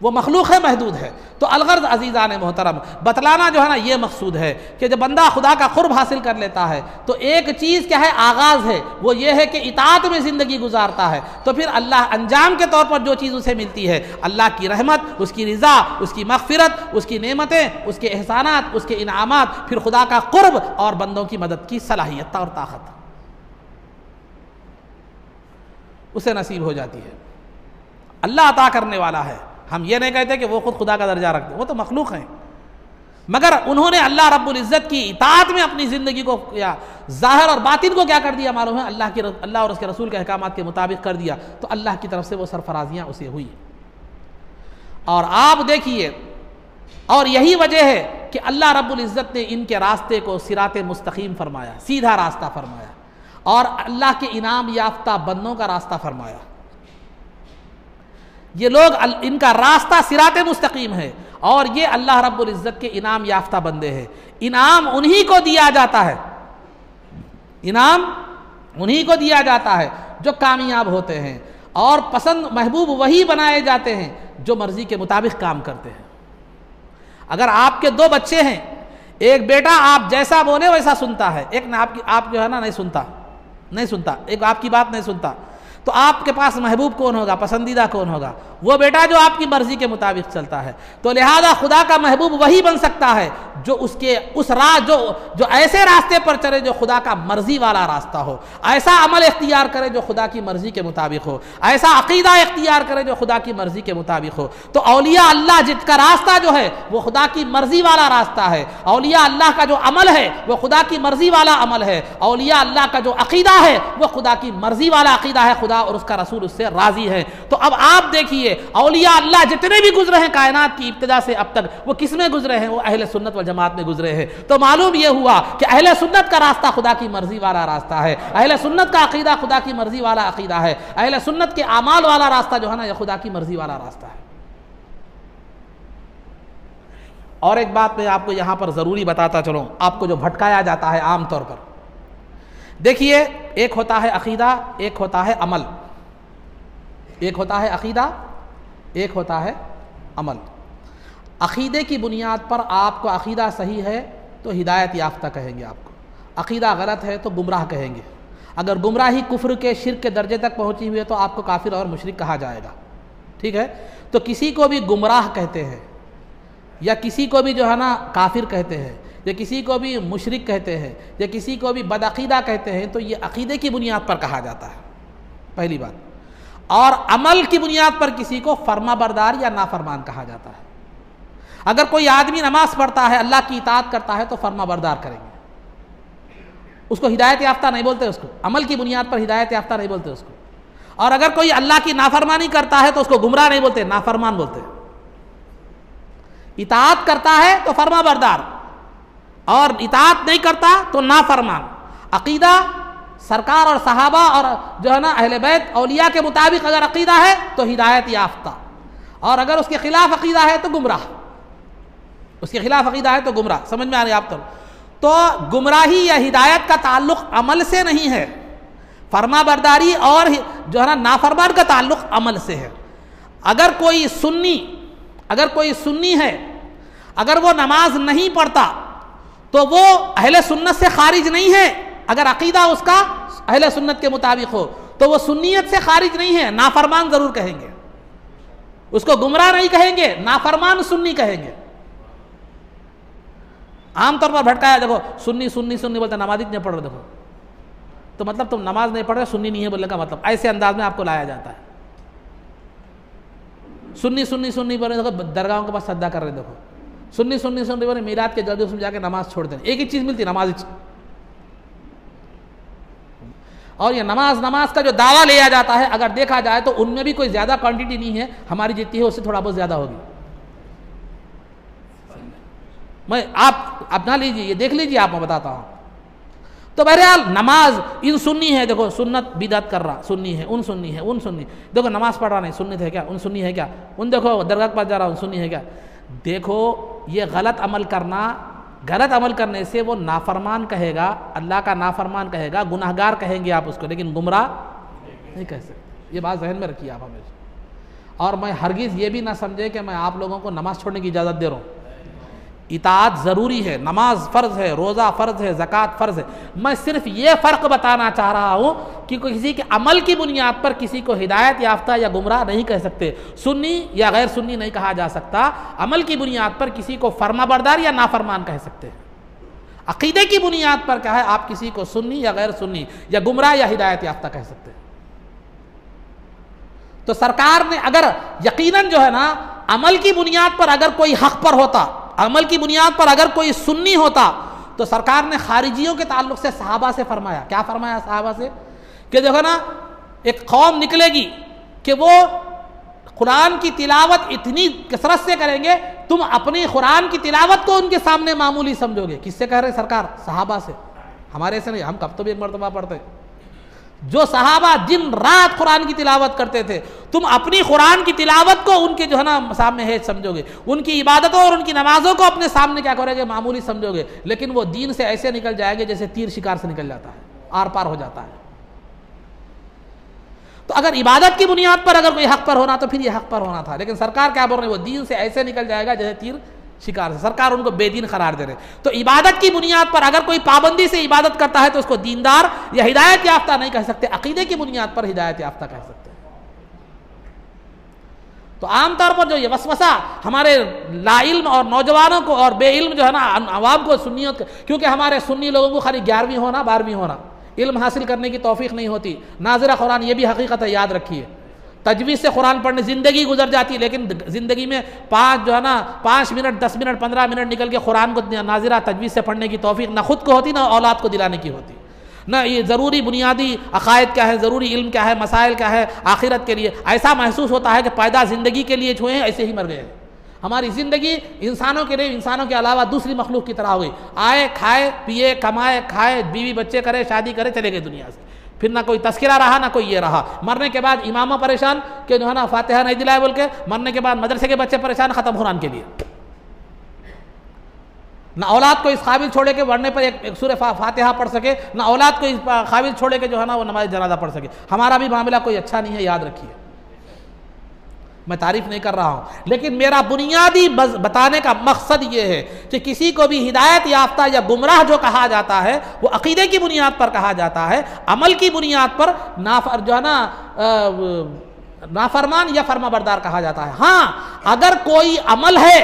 وہ مخلوق ہے، محدود ہے۔ تو الغرض عزیزان محترم بتلانا جو ہے نا یہ مقصود ہے کہ جب بندہ خدا کا قرب حاصل کر لیتا ہے تو ایک چیز کیا ہے، آغاز ہے، وہ یہ ہے کہ اطاعت میں زندگی گزارتا ہے، تو پھر اللہ انجام کے طور پر جو چیز اسے ملتی ہے، اللہ کی رحمت، اس کی رضا، اس کی مغفرت، اس کی نعمتیں، اس کے احسانات، اس کے انعامات، پھر خدا کا قرب اور بندوں کی مدد کی صلاحیت اور طاقت اسے نصیب ہو جاتی ہے۔ اللہ عطا کرنے والا ہے، ہم یہ نہیں کہتے کہ وہ خود خدا کا درجہ رکھتے، وہ تو مخلوق ہیں، مگر انہوں نے اللہ رب العزت کی اطاعت میں اپنی زندگی کو کیا، ظاہر اور باطن کو کیا کر دیا معلوم ہے، اللہ اور اس کے رسول کے احکامات کے مطابق کر دیا، تو اللہ کی طرف سے وہ سرفرازیاں اسے ہوئی۔ اور آپ دیکھیے، اور یہی وجہ ہے کہ اللہ رب العزت نے ان کے راستے کو صراط مستقیم فرمایا، سیدھا راستہ فرمایا، اور اللہ کے انعام یافتہ بندوں کا راستہ فرمایا۔ یہ لوگ ان کا راستہ صراط مستقیم ہے اور یہ اللہ رب العزت کے انعام یافتہ بندے ہیں، انعام انہی کو دیا جاتا ہے، انعام انہی کو دیا جاتا ہے جو کامیاب ہوتے ہیں، اور پسند محبوب وہی بنائے جاتے ہیں جو مرضی کے مطابق کام کرتے ہیں۔ اگر آپ کے 2 بچے ہیں، ایک بیٹا آپ جیسا بولے ویسا سنتا ہے، ایک نے آپ جو ہے نا نہیں سنتا، ایک آپ کی بات نہیں سنتا، تو آپ کے پاس محبوب کون ہوگا، پسندیدہ کون ہوگا؟ وہ بیٹا جو آپ کی مرضی کے مطابق چلتا ہے۔ تو لہذا خدا کا محبوب وہی بن سکتا ہے جو اس راہ جو ایسے راستے پر چلے جو خدا کا مرضی والا راستہ ہو، ایسا عمل اختیار کرے جو خدا کی مرضی کے مطابق ہو، ایسا عقیدہ اختیار کرے جو خدا کی مرضی کے مطابق ہو۔ تو اولیاء اللہ جس کا راستہ جو ہے وہ خدا کی مرضی والا راستہ ہے، اولیاء اللہ کا جو عمل ہے وہ خدا کی مرضی والا عمل ہے، اولیاء اللہ کا جو عقیدہ ہے وہ خدا کی مرضی والا عقیدہ ہے، خدا اور اس کا رسول اس سے راضی ہے۔ تو اب آپ دیکھیے اولیاء اللہ جتنے بھی گزرے ہیں کائنات کی ابتدا سے اب تک، وہ کس میں گزرے ہیں؟ وہ اہل سنت والجماعت میں گزرے ہیں۔ تو معلوم یہ ہوا کہ اہل سنت کا راستہ خدا کی مرضی والا راستہ ہے، اہل سنت کا عقیدہ خدا کی مرضی والا عقیدہ ہے، اہل سنت کے اعمال والا راستہ جو ہے نا یہ خدا کی مرضی والا راستہ ہے۔ اور ایک بات میں آپ کو یہاں پر ضروری بتاتا چلوں، آپ کو جو بھٹکایا جاتا ہے عام طور پر، دیکھیے ایک ہوتا ہے عقیدہ، ایک ہوتا ہے عمل، ایک ہوتا ہے عقیدہ، ایک ہوتا ہے عمل۔ عقیدے کی بنیاد پر آپ کو عقیدہ صحیح ہے تو ہدایت یافتہ کہیں گے آپ کو، عقیدہ غلط ہے تو گمراہ کہیں گے۔ اگر گمراہی کفر کے شرک کے درجے تک پہنچی ہوئی ہے تو آپ کو کافر اور مشرک کہا جائے گا، ٹھیک ہے؟ تو کسی کو بھی گمراہ کہتے ہیں یا کسی کو بھی جو ہے نا کافر کہتے ہیں یا کسی کو بھی مشرک کہتے ہیں یا کسی کو بھی بدعقیدہ کہتے ہیں تو یہ عقیدے کی بنیاد پر کہا جاتا ہے، پہلی بات۔ اور عمل کی بنیاد پر کسی کو فرما بردار یا نافرمان کہا جاتا ہے۔ اگر کوئی آدمی نماز پڑھتا ہے، اللہ کی اطاعت کرتا ہے تو فرما بردار کریں گے، اس کو ہدایت یافتہ نہیں بولتے، اس کو عمل کی بنیاد پر ہدایت یافتہ نہیں بولتے اس کو۔ اور اگر کوئی اللہ کی نافرمانی کرتا ہے تو اس کو گمراہ نہیں بولتے، نافرمان بولتے۔ اطاعت کرتا ہے تو فرما بردار، اور اطاعت نہیں کرتا تو نافرمان۔ عقیدہ سرکار اور صحابہ اور جو ہے نا اہل بیت اولیاء کے مطابق اگر عقیدہ ہے تو ہدایت یافتہ، اور اگر اس کے خلاف عقیدہ ہے تو گمراہ، اس کے خلاف عقیدہ ہے تو گمراہ۔ سمجھ میں آ رہی ہے آپ تو گمراہی یا ہدایت کا تعلق عمل سے نہیں ہے، فرما برداری اور جو ہے نا نافرمان کا تعلق عمل سے ہے۔ اگر کوئی سنی ہے، اگر وہ نماز نہیں پڑھتا تو وہ اہل سنت سے خارج نہیں ہے، اگر عقیدہ اس کا اہل سنت کے مطابق ہو تو وہ سنیت سے خارج نہیں ہے، نافرمان ضرور کہیں گے، اس کو گمراہ نہیں کہیں گے، نافرمان سنی کہیں گے۔ عام طور پر بھٹکایا، دیکھو سنی بولتے نماز نہیں پڑھ رہے، دیکھو تو مطلب تم نماز نہیں پڑھ رہے، سنی نہیں ہے بولنے کا مطلب، ایسے انداز میں آپ کو لایا جاتا ہے۔ سنی بولے دیکھو درگاہوں کے پاس سجدہ کر رہے، دیکھو سنی بولے میلاد کے جلدی اس میں جا کے نماز چھوڑ دیں، ایک ہی چیز ملتی نماز۔ اور یہ نماز کا جو دعویٰ لیا جاتا ہے اگر دیکھا جائے تو ان میں بھی کوئی زیادہ کوانٹٹی نہیں ہے، ہماری جتنی ہے اس سے تھوڑا بہت زیادہ ہوگی۔ میں آپ نہ لیجیے، یہ دیکھ لیجیے، آپ میں بتاتا ہوں۔ تو بہرحال نماز ان سنی ہے، دیکھو سنت بدعت کر رہا، سنی ہے، ان سنی ہے، ان سنی، دیکھو نماز پڑھ رہا نہیں، سنت ہے کیا، ان سنی ہے کیا، ان دیکھو درگاہ کے پاس جا رہا، ان سنی ہے کیا۔ دیکھو یہ غلط عمل کرنے سے وہ نافرمان کہے گا، اللہ کا نافرمان کہے گا، گناہگار کہیں گے آپ اس کو، لیکن گمراہ نہیں کہہ سکتے۔ یہ بات ذہن میں رکھیے آپ ہمیشہ۔ اور میں ہرگز یہ بھی نہ سمجھے کہ میں آپ لوگوں کو نماز چھوڑنے کی اجازت دے رہا ہوں۔ اطاعت ضروری ہے، نماز فرض ہے، روزہ فرض ہے، زکوٰۃ فرض ہے۔ میں صرف یہ فرق بتانا چاہ رہا ہوں کہ کسی کے عمل کی بنیاد پر کسی کو ہدایت یافتہ یا گمراہ نہیں کہہ سکتے، سنی یا غیر سنی نہیں کہا جا سکتا۔ عمل کی بنیاد پر کسی کو فرما بردار یا نافرمان کہہ سکتے ہیں۔ عقیدے کی بنیاد پر کیا ہے، آپ کسی کو سنی یا غیر سنی یا گمراہ یا ہدایت یافتہ کہہ سکتے ہیں۔ تو سرکار نے اگر یقیناً جو ہے نا عمل کی بنیاد پر اگر کوئی حق پر ہوتا، عمل کی بنیاد پر اگر کوئی سنی ہوتا تو سرکار نے خارجیوں کے تعلق سے صحابہ سے فرمایا، کیا فرمایا صحابہ سے کہ دیکھو نا ایک قوم نکلے گی کہ وہ قرآن کی تلاوت اتنی کثرت سے کریں گے، تم اپنی قرآن کی تلاوت کو ان کے سامنے معمولی سمجھو گے۔ کس سے کہہ رہے سرکار؟ صحابہ سے، ہمارے سے نہیں، ہم کب تو بھی ایک مرتبہ پڑھتے۔ جو صحابہ دن رات قرآن کی تلاوت کرتے تھے، تم اپنی قرآن کی تلاوت کو ان کے جو ہے نا سامنے ہے سمجھو گے، ان کی عبادتوں اور ان کی نمازوں کو اپنے سامنے کیا کرو گے، معمولی سمجھو گے، لیکن وہ دین سے ایسے نکل جائیں گے جیسے تیر شکار سے نکل جاتا ہے، آر پار ہو جاتا ہے۔ تو اگر عبادت کی بنیاد پر اگر کوئی حق پر ہونا تو پھر یہ حق پر ہونا تھا، لیکن سرکار کیا بول رہے ہیں، وہ دین سے ایسے نکل جائے گا جیسے تیر شکار سے، سرکار ان کو بے دین قرار دے رہے ہیں۔ تو عبادت کی بنیاد پر اگر کوئی پابندی سے عبادت کرتا ہے تو اس کو دیندار یا ہدایت یافتہ نہیں کہہ سکتے، عقیدے کی بنیاد پر ہدایت یافتہ کہہ سکتے ہیں۔ تو عام طور پر جو یہ وسوسہ ہمارے لا علم اور نوجوانوں کو اور بے علم جو ہے نا عوام کو، سنیوں کو، کیونکہ ہمارے سنی لوگوں کو خالی 11ویں ہونا 12ویں ہونا علم حاصل کرنے کی توفیق نہیں ہوتی۔ ناظرہ قرآن یہ بھی حقیقت ہے، یاد رکھیے، تجوید سے قرآن پڑھنے زندگی گزر جاتی ہے، لیکن زندگی میں 5 منٹ 10 منٹ 15 منٹ نکل کے قرآن کو ناظرہ تجوید سے پڑھنے کی توفیق نہ خود کو ہوتی نہ اولاد کو دلانے کی ہوتی، نہ یہ ضروری بنیادی عقائد کیا ہے، ضروری علم کیا ہے، مسائل کیا ہے آخرت کے لیے۔ ایسا محسوس ہوتا ہے کہ پیدا زندگی کے لیے ہوئے ہیں، ایسے ہی مر گئے ہیں۔ ہماری زندگی انسانوں کے لیے، انسانوں کے علاوہ دوسری مخلوق کی طرح ہوئی، آئے کھائے پیے کمائے کھائے بیوی بچے کرے شادی کرے چلے گئے دنیا سے، پھر نہ کوئی تذکرہ رہا نہ کوئی یہ رہا۔ مرنے کے بعد امامہ پریشان کہ جو ہے نا فاتحہ نہیں دلائے بول کے، مرنے کے بعد مدرسے کے بچے پریشان ختم قرآن کے لیے، نہ اولاد کو اس قابل چھوڑے کہ مرنے پر ایک سورہ فاتحہ پڑھ سکے، نہ اولاد کو اس قابل چھوڑے کہ جو ہے نا وہ نماز جنازہ پڑھ سکے۔ ہمارا بھی معاملہ کوئی اچھا نہیں ہے، یاد رکھیے، میں تعریف نہیں کر رہا ہوں، لیکن میرا بنیادی بتانے کا مقصد یہ ہے کہ کسی کو بھی ہدایت یافتہ یا گمراہ جو کہا جاتا ہے وہ عقیدے کی بنیاد پر کہا جاتا ہے، عمل کی بنیاد پر جو ہے نا نافرمان یا فرما بردار کہا جاتا ہے۔ ہاں اگر کوئی عمل ہے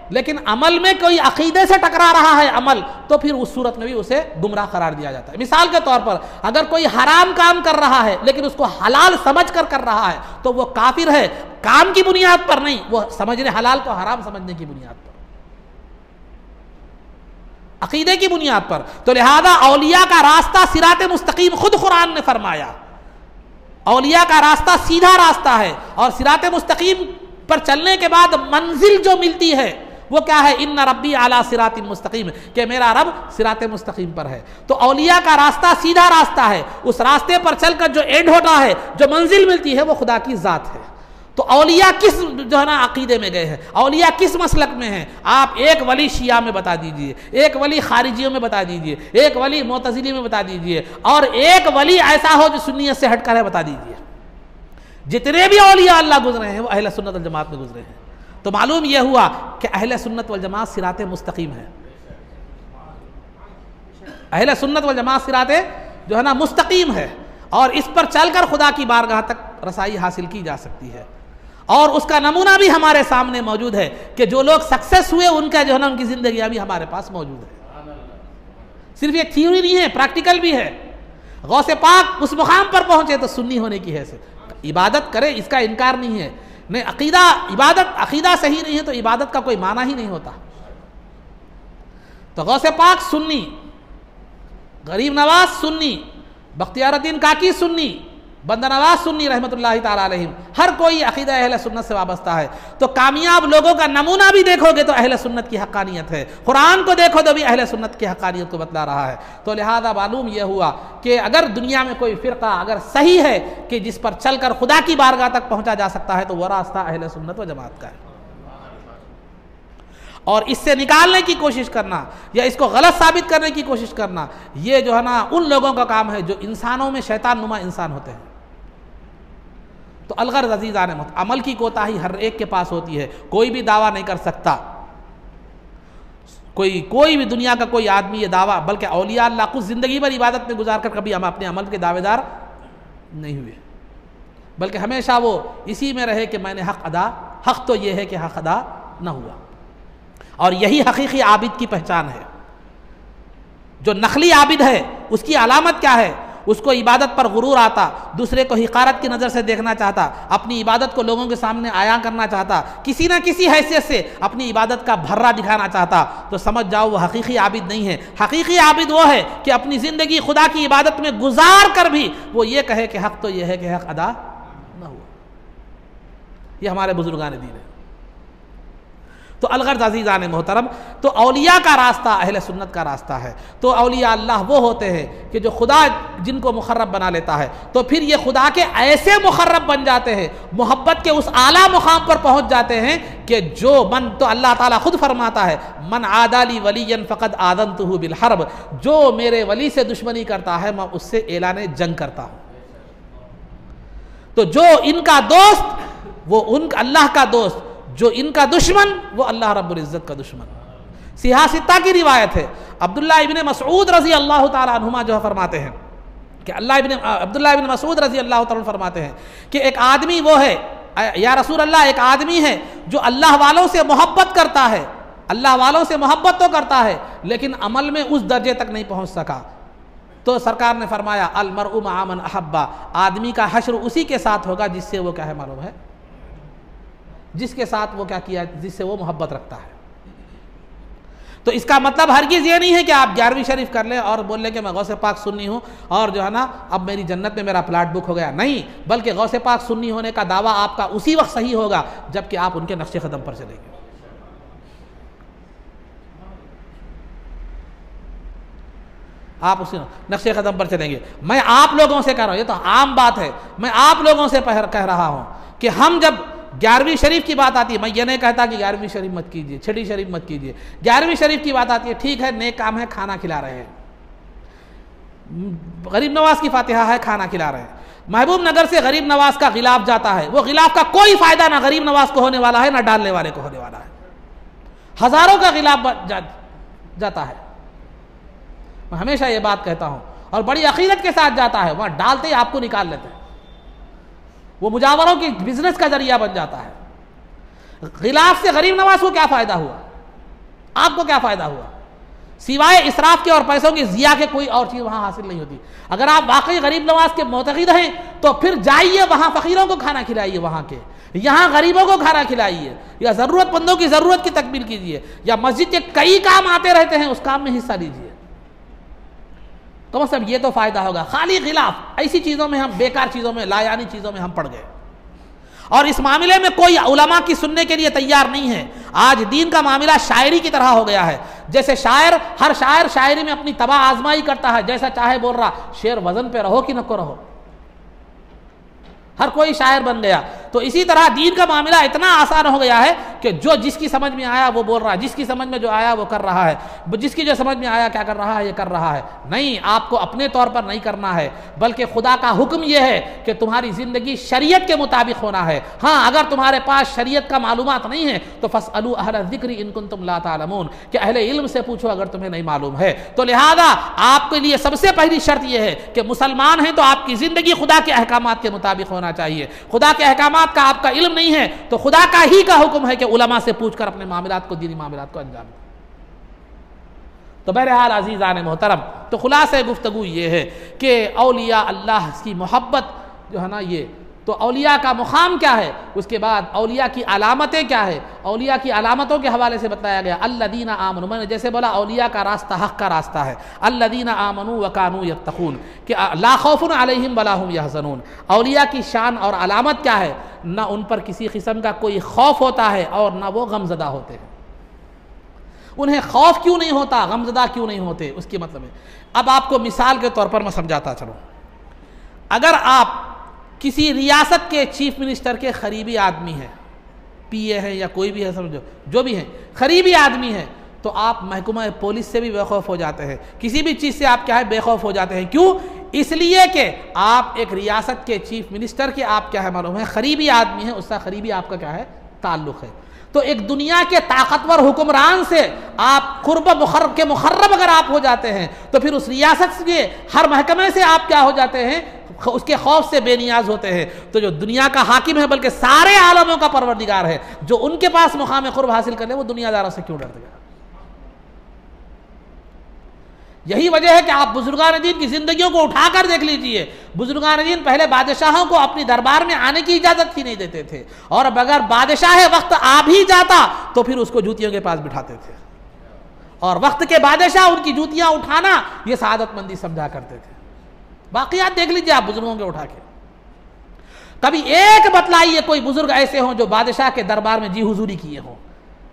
لیکن عمل میں کوئی عقیدے سے ٹکرا رہا ہے عمل، تو پھر اس صورت میں بھی اسے گمراہ قرار دیا جاتا ہے۔ مثال کے طور پر اگر کوئی حرام کام کر رہا ہے لیکن اس کو حلال سمجھ کر رہا ہے تو وہ کافر ہے، کام کی بنیاد پر نہیں، وہ سمجھنے حلال کو حرام سمجھنے کی بنیاد پر، عقیدے کی بنیاد پر۔ تو لہذا اولیاء کا راستہ صراط مستقیم خود قرآن نے فرمایا، اولیاء کا راستہ سیدھا راستہ ہے، اور صراط مستقیم پر چلنے کے بعد منزل جو ملتی ہے وہ کیا ہے، ان ربی اعلی صراط مستقیم، کہ میرا رب صراط مستقیم پر ہے۔ تو اولیاء کا راستہ سیدھا راستہ ہے، اس راستے پر چل کر جو اینڈ ہوتا ہے، جو منزل ملتی ہے وہ خدا کی ذات ہے۔ تو اولیاء کس جو ہے نا عقیدے میں گئے ہیں، اولیاء کس مسلک میں ہیں، آپ ایک ولی شیعہ میں بتا دیجئے، ایک ولی خارجیوں میں بتا دیجئے، ایک ولی معتزلی میں بتا دیجئے، اور ایک ولی ایسا ہو جو سنیت سے ہٹ کر ہے بتا دیجئے۔ جتنے بھی اولیاء اللہ گزرے ہیں وہ اہل سنت والجماعت میں گزرے ہیں۔ تو معلوم یہ ہوا کہ اہل سنت والجماعت صراط مستقیم ہے، اہل سنت والجماعت صراط جو ہے نا مستقیم ہے، اور اس پر چل کر خدا کی بارگاہ تک رسائی حاصل کی جا سکتی ہے۔ اور اس کا نمونہ بھی ہمارے سامنے موجود ہے کہ جو لوگ سکسیس ہوئے ان کا جو ہے نا ان کی زندگیاں بھی ہمارے پاس موجود ہے، صرف یہ تھیوری نہیں ہے، پریکٹیکل بھی ہے۔ غوث پاک اس مقام پر پہنچے تو سنی ہونے کی حیثیت، عبادت کرے اس کا انکار نہیں ہے، نہیں عقیدہ صحیح نہیں ہے تو عبادت کا کوئی معنی ہی نہیں ہوتا۔ تو غوث پاک سنی، غریب نواز سنی، بختیار الدین کاکی سنی، بندہ نواز سنی رحمۃ اللہ تعالیٰ علیہم، ہر کوئی عقیدہ اہل سنت سے وابستہ ہے۔ تو کامیاب لوگوں کا نمونہ بھی دیکھو گے تو اہل سنت کی حقانیت ہے، قرآن کو دیکھو تو بھی اہل سنت کی حقانیت کو بتلا رہا ہے۔ تو لہذا معلوم یہ ہوا کہ اگر دنیا میں کوئی فرقہ اگر صحیح ہے کہ جس پر چل کر خدا کی بارگاہ تک پہنچا جا سکتا ہے تو وہ راستہ اہل سنت و جماعت کا ہے، اور اس سے نکالنے کی کوشش کرنا یا اس کو غلط ثابت کرنے کی کوشش کرنا یہ جو ہے نا ان لوگوں کا کام ہے جو انسانوں میں شیطان نما انسان ہوتے ہیں۔ تو الغرض عزیزان عمل کی کوتاہی ہر ایک کے پاس ہوتی ہے، کوئی بھی دعویٰ نہیں کر سکتا، کوئی بھی دنیا کا کوئی آدمی یہ دعویٰ، بلکہ اولیاء اللہ کچھ زندگی بھر عبادت میں گزار کر کبھی ہم اپنے عمل کے دعوے دار نہیں ہوئے، بلکہ ہمیشہ وہ اسی میں رہے کہ میں نے حق تو یہ ہے کہ حق ادا نہ ہوا۔ اور یہی حقیقی عابد کی پہچان ہے۔ جو نقلی عابد ہے اس کی علامت کیا ہے؟ اس کو عبادت پر غرور آتا، دوسرے کو حقارت کی نظر سے دیکھنا چاہتا، اپنی عبادت کو لوگوں کے سامنے عیاں کرنا چاہتا، کسی نہ کسی حیثیت سے اپنی عبادت کا بھرا دکھانا چاہتا، تو سمجھ جاؤ وہ حقیقی عابد نہیں ہے۔ حقیقی عابد وہ ہے کہ اپنی زندگی خدا کی عبادت میں گزار کر بھی وہ یہ کہے کہ حق تو یہ ہے کہ حق ادا نہ ہوا۔ یہ ہمارے بزرگان دین ہے۔ تو الغرض عزیزان محترم، تو اولیاء کا راستہ اہل سنت کا راستہ ہے۔ تو اولیاء اللہ وہ ہوتے ہیں کہ جو خدا جن کو مقرب بنا لیتا ہے، تو پھر یہ خدا کے ایسے مقرب بن جاتے ہیں، محبت کے اس اعلیٰ مقام پر پہنچ جاتے ہیں کہ جو تو اللہ تعالیٰ خود فرماتا ہے من عادی لی ولیا فقد آذنتہ بالحرب، جو میرے ولی سے دشمنی کرتا ہے میں اس سے اعلان جنگ کرتا ہوں۔ تو جو ان کا دوست وہ اللہ کا دوست، جو ان کا دشمن وہ اللہ رب العزت کا دشمن۔ صحیح ستہ کی روایت ہے، عبداللہ ابن مسعود رضی اللہ تعالیٰ عنہما جو فرماتے ہیں کہ عبداللہ ابن مسعود رضی اللہ تعالیٰ عنہ فرماتے ہیں کہ ایک آدمی وہ ہے، یا رسول اللہ ایک آدمی ہے جو اللہ والوں سے محبت کرتا ہے، اللہ والوں سے محبت تو کرتا ہے لیکن عمل میں اس درجے تک نہیں پہنچ سکا۔ تو سرکار نے فرمایا المرء مع من احبہ، آدمی کا حشر اسی کے ساتھ ہوگا جس سے وہ کیا ہے معلوم ہے، جس کے ساتھ وہ کیا کیا، جس سے وہ محبت رکھتا ہے۔ تو اس کا مطلب ہرگز یہ نہیں ہے کہ آپ 11ویں شریف کر لیں اور بول لیں کہ میں غوث پاک سنی ہوں اور جو ہے نا اب میری جنت میں میرا پلاٹ بک ہو گیا، نہیں، بلکہ غوث پاک سنی ہونے کا دعویٰ آپ کا اسی وقت صحیح ہوگا جب کہ آپ ان کے نقش قدم پر چلیں گے۔ آپ اسی نقش قدم پر چلیں گے۔ میں آپ لوگوں سے کہہ رہا ہوں، یہ تو عام بات ہے، میں آپ لوگوں سے کہہ رہا ہوں کہ ہم جب 11ویں شریف کی بات آتی ہے، میں یہ نہیں کہتا کہ 11ویں شریف مت کیجیے، 6ویں شریف مت کیجیے، 11ویں شریف کی بات آتی ہے، ٹھیک ہے نیک کام ہے، کھانا کھلا رہے ہیں، غریب نواز کی فاتحہ ہے، کھانا کھلا رہے ہیں۔ محبوب نگر سے غریب نواز کا غلاف جاتا ہے، وہ غلاف کا کوئی فائدہ نہ غریب نواز کو ہونے والا ہے نہ ڈالنے والے کو ہونے والا ہے، ہزاروں کا غلاف جاتا ہے۔ میں ہمیشہ یہ بات کہتا ہوں اور بڑی عقیدت کے ساتھ جاتا ہے، وہاں ڈالتے ہی آپ کو نکال لیتے ہیں، وہ مجاوروں کی بزنس کا ذریعہ بن جاتا ہے۔ غلاف سے غریب نواز کو کیا فائدہ ہوا؟ آپ کو کیا فائدہ ہوا؟ سوائے اسراف کے اور پیسوں کی ضیاع کے کوئی اور چیز وہاں حاصل نہیں ہوتی۔ اگر آپ واقعی غریب نواز کے معتقد ہیں تو پھر جائیے وہاں فقیروں کو کھانا کھلائیے، وہاں کے یہاں غریبوں کو کھانا کھلائیے، یا ضرورت مندوں کی ضرورت کی تکمیل کیجیے، یا مسجد کے کئی کام آتے رہتے ہیں اس کام میں حصہ لیجیے، تو مطلب یہ تو فائدہ ہوگا۔ خالی غلاف، ایسی چیزوں میں ہم بیکار چیزوں میں، لا یعنی چیزوں میں ہم پڑ گئے، اور اس معاملے میں کوئی علماء کی سننے کے لیے تیار نہیں ہے۔ آج دین کا معاملہ شاعری کی طرح ہو گیا ہے، جیسے ہر شاعر شاعری میں اپنی تباہ آزمائی کرتا ہے، جیسا چاہے بول رہا، شعر وزن پہ رہو کہ نہ کو رہو، ہر کوئی شاعر بن گیا۔ تو اسی طرح دین کا معاملہ اتنا آسان ہو گیا ہے کہ جو جس کی سمجھ میں آیا وہ بول رہا ہے، جس کی سمجھ میں جو آیا وہ کر رہا ہے، جس کی جو سمجھ میں آیا کیا کر رہا ہے یہ کر رہا ہے۔ نہیں، آپ کو اپنے طور پر نہیں کرنا ہے، بلکہ خدا کا حکم یہ ہے کہ تمہاری زندگی شریعت کے مطابق ہونا ہے۔ ہاں اگر تمہارے پاس شریعت کا معلومات نہیں ہے تو فاسألوا اہل الذکر ان کنتم لا تعلمون، کہ اہل علم سے پوچھو اگر تمہیں نہیں معلوم ہے۔ تو لہذا آپ کے لیے سب سے پہلی شرط یہ ہے کہ مسلمان ہیں تو آپ کی زندگی خدا کے احکامات کے مطابق ہونا چاہیے۔ خدا کے احکامات کا آپ کا علم نہیں ہے تو خدا کا ہی کا حکم ہے کہ علماء سے پوچھ کر اپنے معاملات کو، دینی معاملات کو انجام دیں۔ تو بہرحال عزیزان محترم، تو خلاصہ گفتگو یہ ہے کہ اولیاء اللہ کی محبت جو ہے نا، یہ تو اولیاء کا مقام کیا ہے، اس کے بعد اولیاء کی علامتیں کیا ہے۔ اولیاء کی علامتوں کے حوالے سے بتایا گیا الذین آمنوا، میں نے جیسے بولا اولیاء کا راستہ حق کا راستہ ہے، الذین آمنوا وکانوا یتقون، کہ لا خوف علیہم ولا هم یحزنون۔ اولیاء کی شان اور علامت کیا ہے؟ نہ ان پر کسی قسم کا کوئی خوف ہوتا ہے اور نہ وہ غمزدہ ہوتے ہیں۔ انہیں خوف کیوں نہیں ہوتا، غمزدہ کیوں نہیں ہوتے، اس کی مطلب ہے۔ اب آپ کو مثال کے طور پر میں سمجھاتا چلوں، اگر آپ کسی ریاست کے چیف منسٹر کے قریبی آدمی ہیں، پی اے ہیں یا کوئی بھی ہے، سمجھو جو بھی ہیں، قریبی آدمی ہیں، تو آپ محکمہ پولیس سے بھی بے خوف ہو جاتے ہیں، کسی بھی چیز سے آپ کیا ہے بے خوف ہو جاتے ہیں۔ کیوں؟ اس لیے کہ آپ ایک ریاست کے چیف منسٹر کے آپ کیا ہے معلوم ہے قریبی آدمی ہیں، اس سے قریبی آپ کا کیا ہے تعلق ہے۔ تو ایک دنیا کے طاقتور حکمران سے آپ قرب کے مقرب اگر آپ ہو جاتے ہیں تو پھر اس ریاست کے ہر محکمے سے آپ کیا ہو جاتے ہیں، اس کے خوف سے بے نیاز ہوتے ہیں۔ تو جو دنیا کا حاکم ہے بلکہ سارے عالموں کا پروردگار ہے، جو ان کے پاس مقام قرب حاصل کر لے وہ دنیا داروں سے کیوں ڈرتے گا؟ یہی وجہ ہے کہ آپ بزرگان دین کی زندگیوں کو اٹھا کر دیکھ لیجئے۔ بزرگان دین پہلے بادشاہوں کو اپنی دربار میں آنے کی اجازت ہی نہیں دیتے تھے، اور اب اگر بادشاہ وقت آ بھی جاتا تو پھر اس کو جوتیوں کے پاس بٹھاتے تھے، اور وقت کے بادشاہ ان کی جوتیاں اٹھانا یہ سعادت مندی سمجھا کرتے تھے۔ واقعات دیکھ لیجئے آپ بزرگوں کے اٹھا کے، کبھی ایک بتلائیے کوئی بزرگ ایسے ہوں جو بادشاہ کے دربار میں جی حضوری کیے ہوں،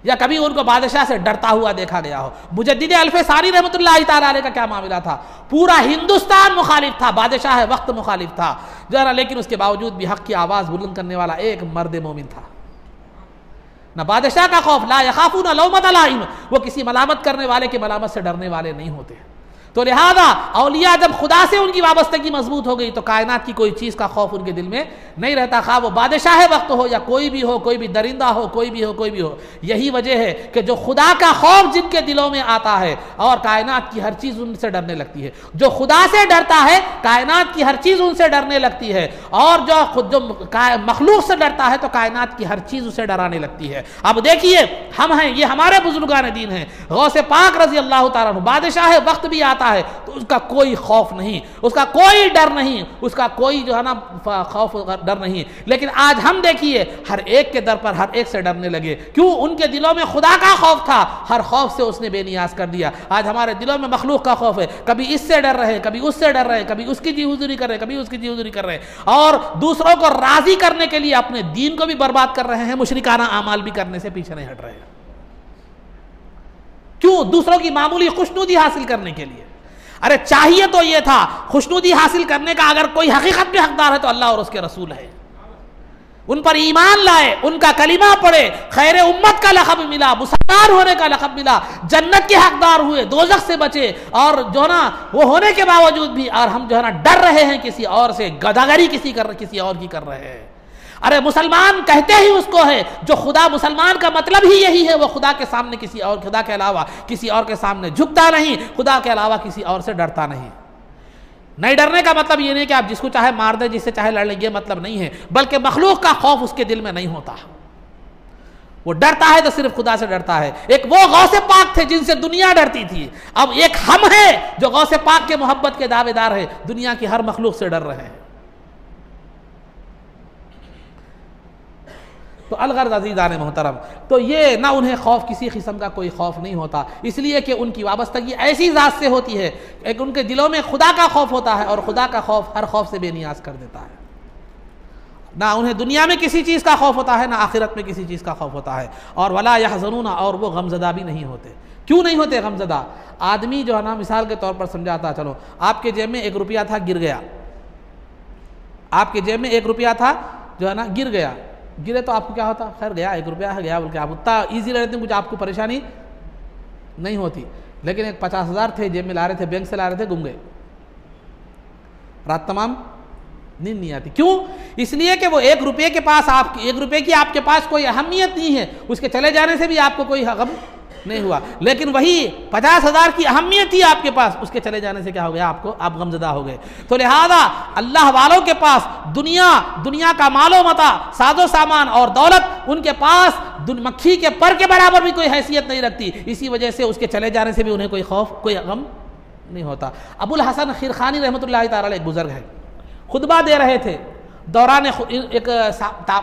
یا کبھی ان کو بادشاہ سے ڈرتا ہوا دیکھا گیا ہو۔ مجدد الف ثانی رحمۃ اللہ تعالی علیہ کا کیا معاملہ تھا؟ پورا ہندوستان مخالف تھا، بادشاہ وقت مخالف تھا ذرا، لیکن اس کے باوجود بھی حق کی آواز بلند کرنے والا ایک مرد مومن تھا۔ نہ بادشاہ کا خوف، لا یخافون لومۃ لائم، وہ کسی ملامت کرنے والے کے ملامت سے ڈرنے والے نہیں ہوتے۔ تو لہذا اولیاء جب خدا سے ان کی وابستگی مضبوط ہو گئی تو کائنات کی کوئی چیز کا خوف ان کے دل میں نہیں رہتا، خواہ وہ بادشاہ وقت ہو یا کوئی بھی ہو، کوئی بھی درندہ ہو، کوئی بھی ہو۔ یہی وجہ ہے کہ جو خدا کا خوف جن کے دلوں میں آتا ہے اور کائنات کی ہر چیز ان سے ڈرنے لگتی ہے، جو خدا سے ڈرتا ہے کائنات کی ہر چیز ان سے ڈرنے لگتی ہے، اور جو مخلوق سے ڈرتا ہے تو کائنات کی ہر چیز اسے ڈرانے لگتی ہے۔ اب دیکھیے ہم ہیں، یہ ہمارے بزرگان دین ہیں، غوث پاک رضی اللہ تعالیٰ عنہ بادشاہ وقت بھی آتا ہے تو اس کا کوئی خوف نہیں، اس کا کوئی ڈر نہیں، اس کا کوئی جو ہے نا خوف ڈر نہیں۔ لیکن آج ہم دیکھیے ہر ایک کے در پر ہر ایک سے ڈرنے لگے، کیوں؟ ان کے دلوں میں خدا کا خوف تھا، ہر خوف سے اس نے بے نیاز کر دیا۔ آج ہمارے دلوں میں مخلوق کا خوف ہے، کبھی اس سے ڈر رہے، کبھی اس سے ڈر رہے، کبھی اس کی جی حضوری کر رہے، کبھی اس کی جی حضوری کر رہے، اور دوسروں کو راضی کرنے کے لیے اپنے دین کو بھی برباد کر رہے ہیں، مشرکانہ اعمال بھی کرنے سے پیچھے نہیں ہٹ رہے ہیں۔ کیوں؟ دوسروں کی معمولی خوشنودی حاصل کرنے کے لیے۔ ارے چاہیے تو یہ تھا خوشنودی حاصل کرنے کا، اگر کوئی حقیقت میں حقدار ہے تو اللہ اور اس کے رسول ہے، ان پر ایمان لائے، ان کا کلمہ پڑھے، خیر امت کا لقب ملا، مسلمان ہونے کا لقب ملا، جنت کے حقدار ہوئے، دوزخ سے بچے، اور جو نا وہ ہونے کے باوجود بھی اور ہم جو ہے نا ڈر رہے ہیں کسی اور سے، گداگری کسی اور کی کر رہے ہیں۔ ارے مسلمان کہتے ہی اس کو ہے جو خدا، مسلمان کا مطلب ہی یہی ہے، وہ خدا کے سامنے کسی اور، خدا کے علاوہ کسی اور کے سامنے جھکتا نہیں، خدا کے علاوہ کسی اور سے ڈرتا نہیں۔ نہیں ڈرنے کا مطلب یہ نہیں کہ آپ جس کو چاہے مار دیں، جس سے چاہے لڑ لیں، یہ مطلب نہیں ہے، بلکہ مخلوق کا خوف اس کے دل میں نہیں ہوتا، وہ ڈرتا ہے تو صرف خدا سے ڈرتا ہے۔ ایک وہ غوث پاک تھے جن سے دنیا ڈرتی تھی، اب ایک ہم ہیں جو غوث پاک کے محبت کے دعوے دار ہیں، دنیا کی ہر مخلوق سے ڈر رہے ہیں۔ تو الغرض عزیزان محترم، تو یہ نہ انہیں خوف، کسی قسم کا کوئی خوف نہیں ہوتا، اس لیے کہ ان کی وابستگی ایسی ذات سے ہوتی ہے کہ ان کے دلوں میں خدا کا خوف ہوتا ہے، اور خدا کا خوف ہر خوف سے بے نیاز کر دیتا ہے۔ نہ انہیں دنیا میں کسی چیز کا خوف ہوتا ہے، نہ آخرت میں کسی چیز کا خوف ہوتا ہے، اور ولا یحزنون، اور وہ غمزدہ بھی نہیں ہوتے۔ کیوں نہیں ہوتے غمزدہ؟ آدمی جو ہے نا مثال کے طور پر سمجھاتا، چلو آپ کے جیب میں 1 روپیہ تھا، گر گیا، آپ کے جیب میں 1 روپیہ تھا جو ہے نا گر گیا، گرے تو آپ کو کیا ہوتا؟ خیر گیا، 1 روپیہ ہے گیا، بول کے آپ اتنا ایزی رہتے ہیں، کچھ آپ کو پریشانی نہیں ہوتی۔ لیکن ایک 50,000 تھے جیب میں لا رہے تھے، بینک سے لا رہے تھے، گم گئے، رات تمام نیند نہیں آتی۔ کیوں؟ اس لیے کہ وہ 1 روپے کے پاس، آپ 1 روپے کی آپ کے پاس کوئی اہمیت نہیں ہے، اس کے چلے جانے سے بھی آپ کو کوئی غم نہیں ہوا، لیکن وہی 50,000 کی اہمیت تھی آپ کے پاس، اس کے چلے جانے سے کیا ہو گیا؟ آپ غمزدہ ہو گئے۔ تو لہذا اللہ والوں کے پاس دنیا کا مال و متاع، ساز و سامان اور دولت ان کے پاس مکھی کے پر کے برابر بھی کوئی حیثیت نہیں رکھتی، اسی وجہ سے اس کے چلے جانے سے بھی انہیں کوئی خوف، کوئی غم نہیں ہوتا۔ ابو الحسن خرخانی رحمۃ اللہ تعالی علیہ ایک بزرگ ہے، خطبہ دے رہے تھے دوران ایک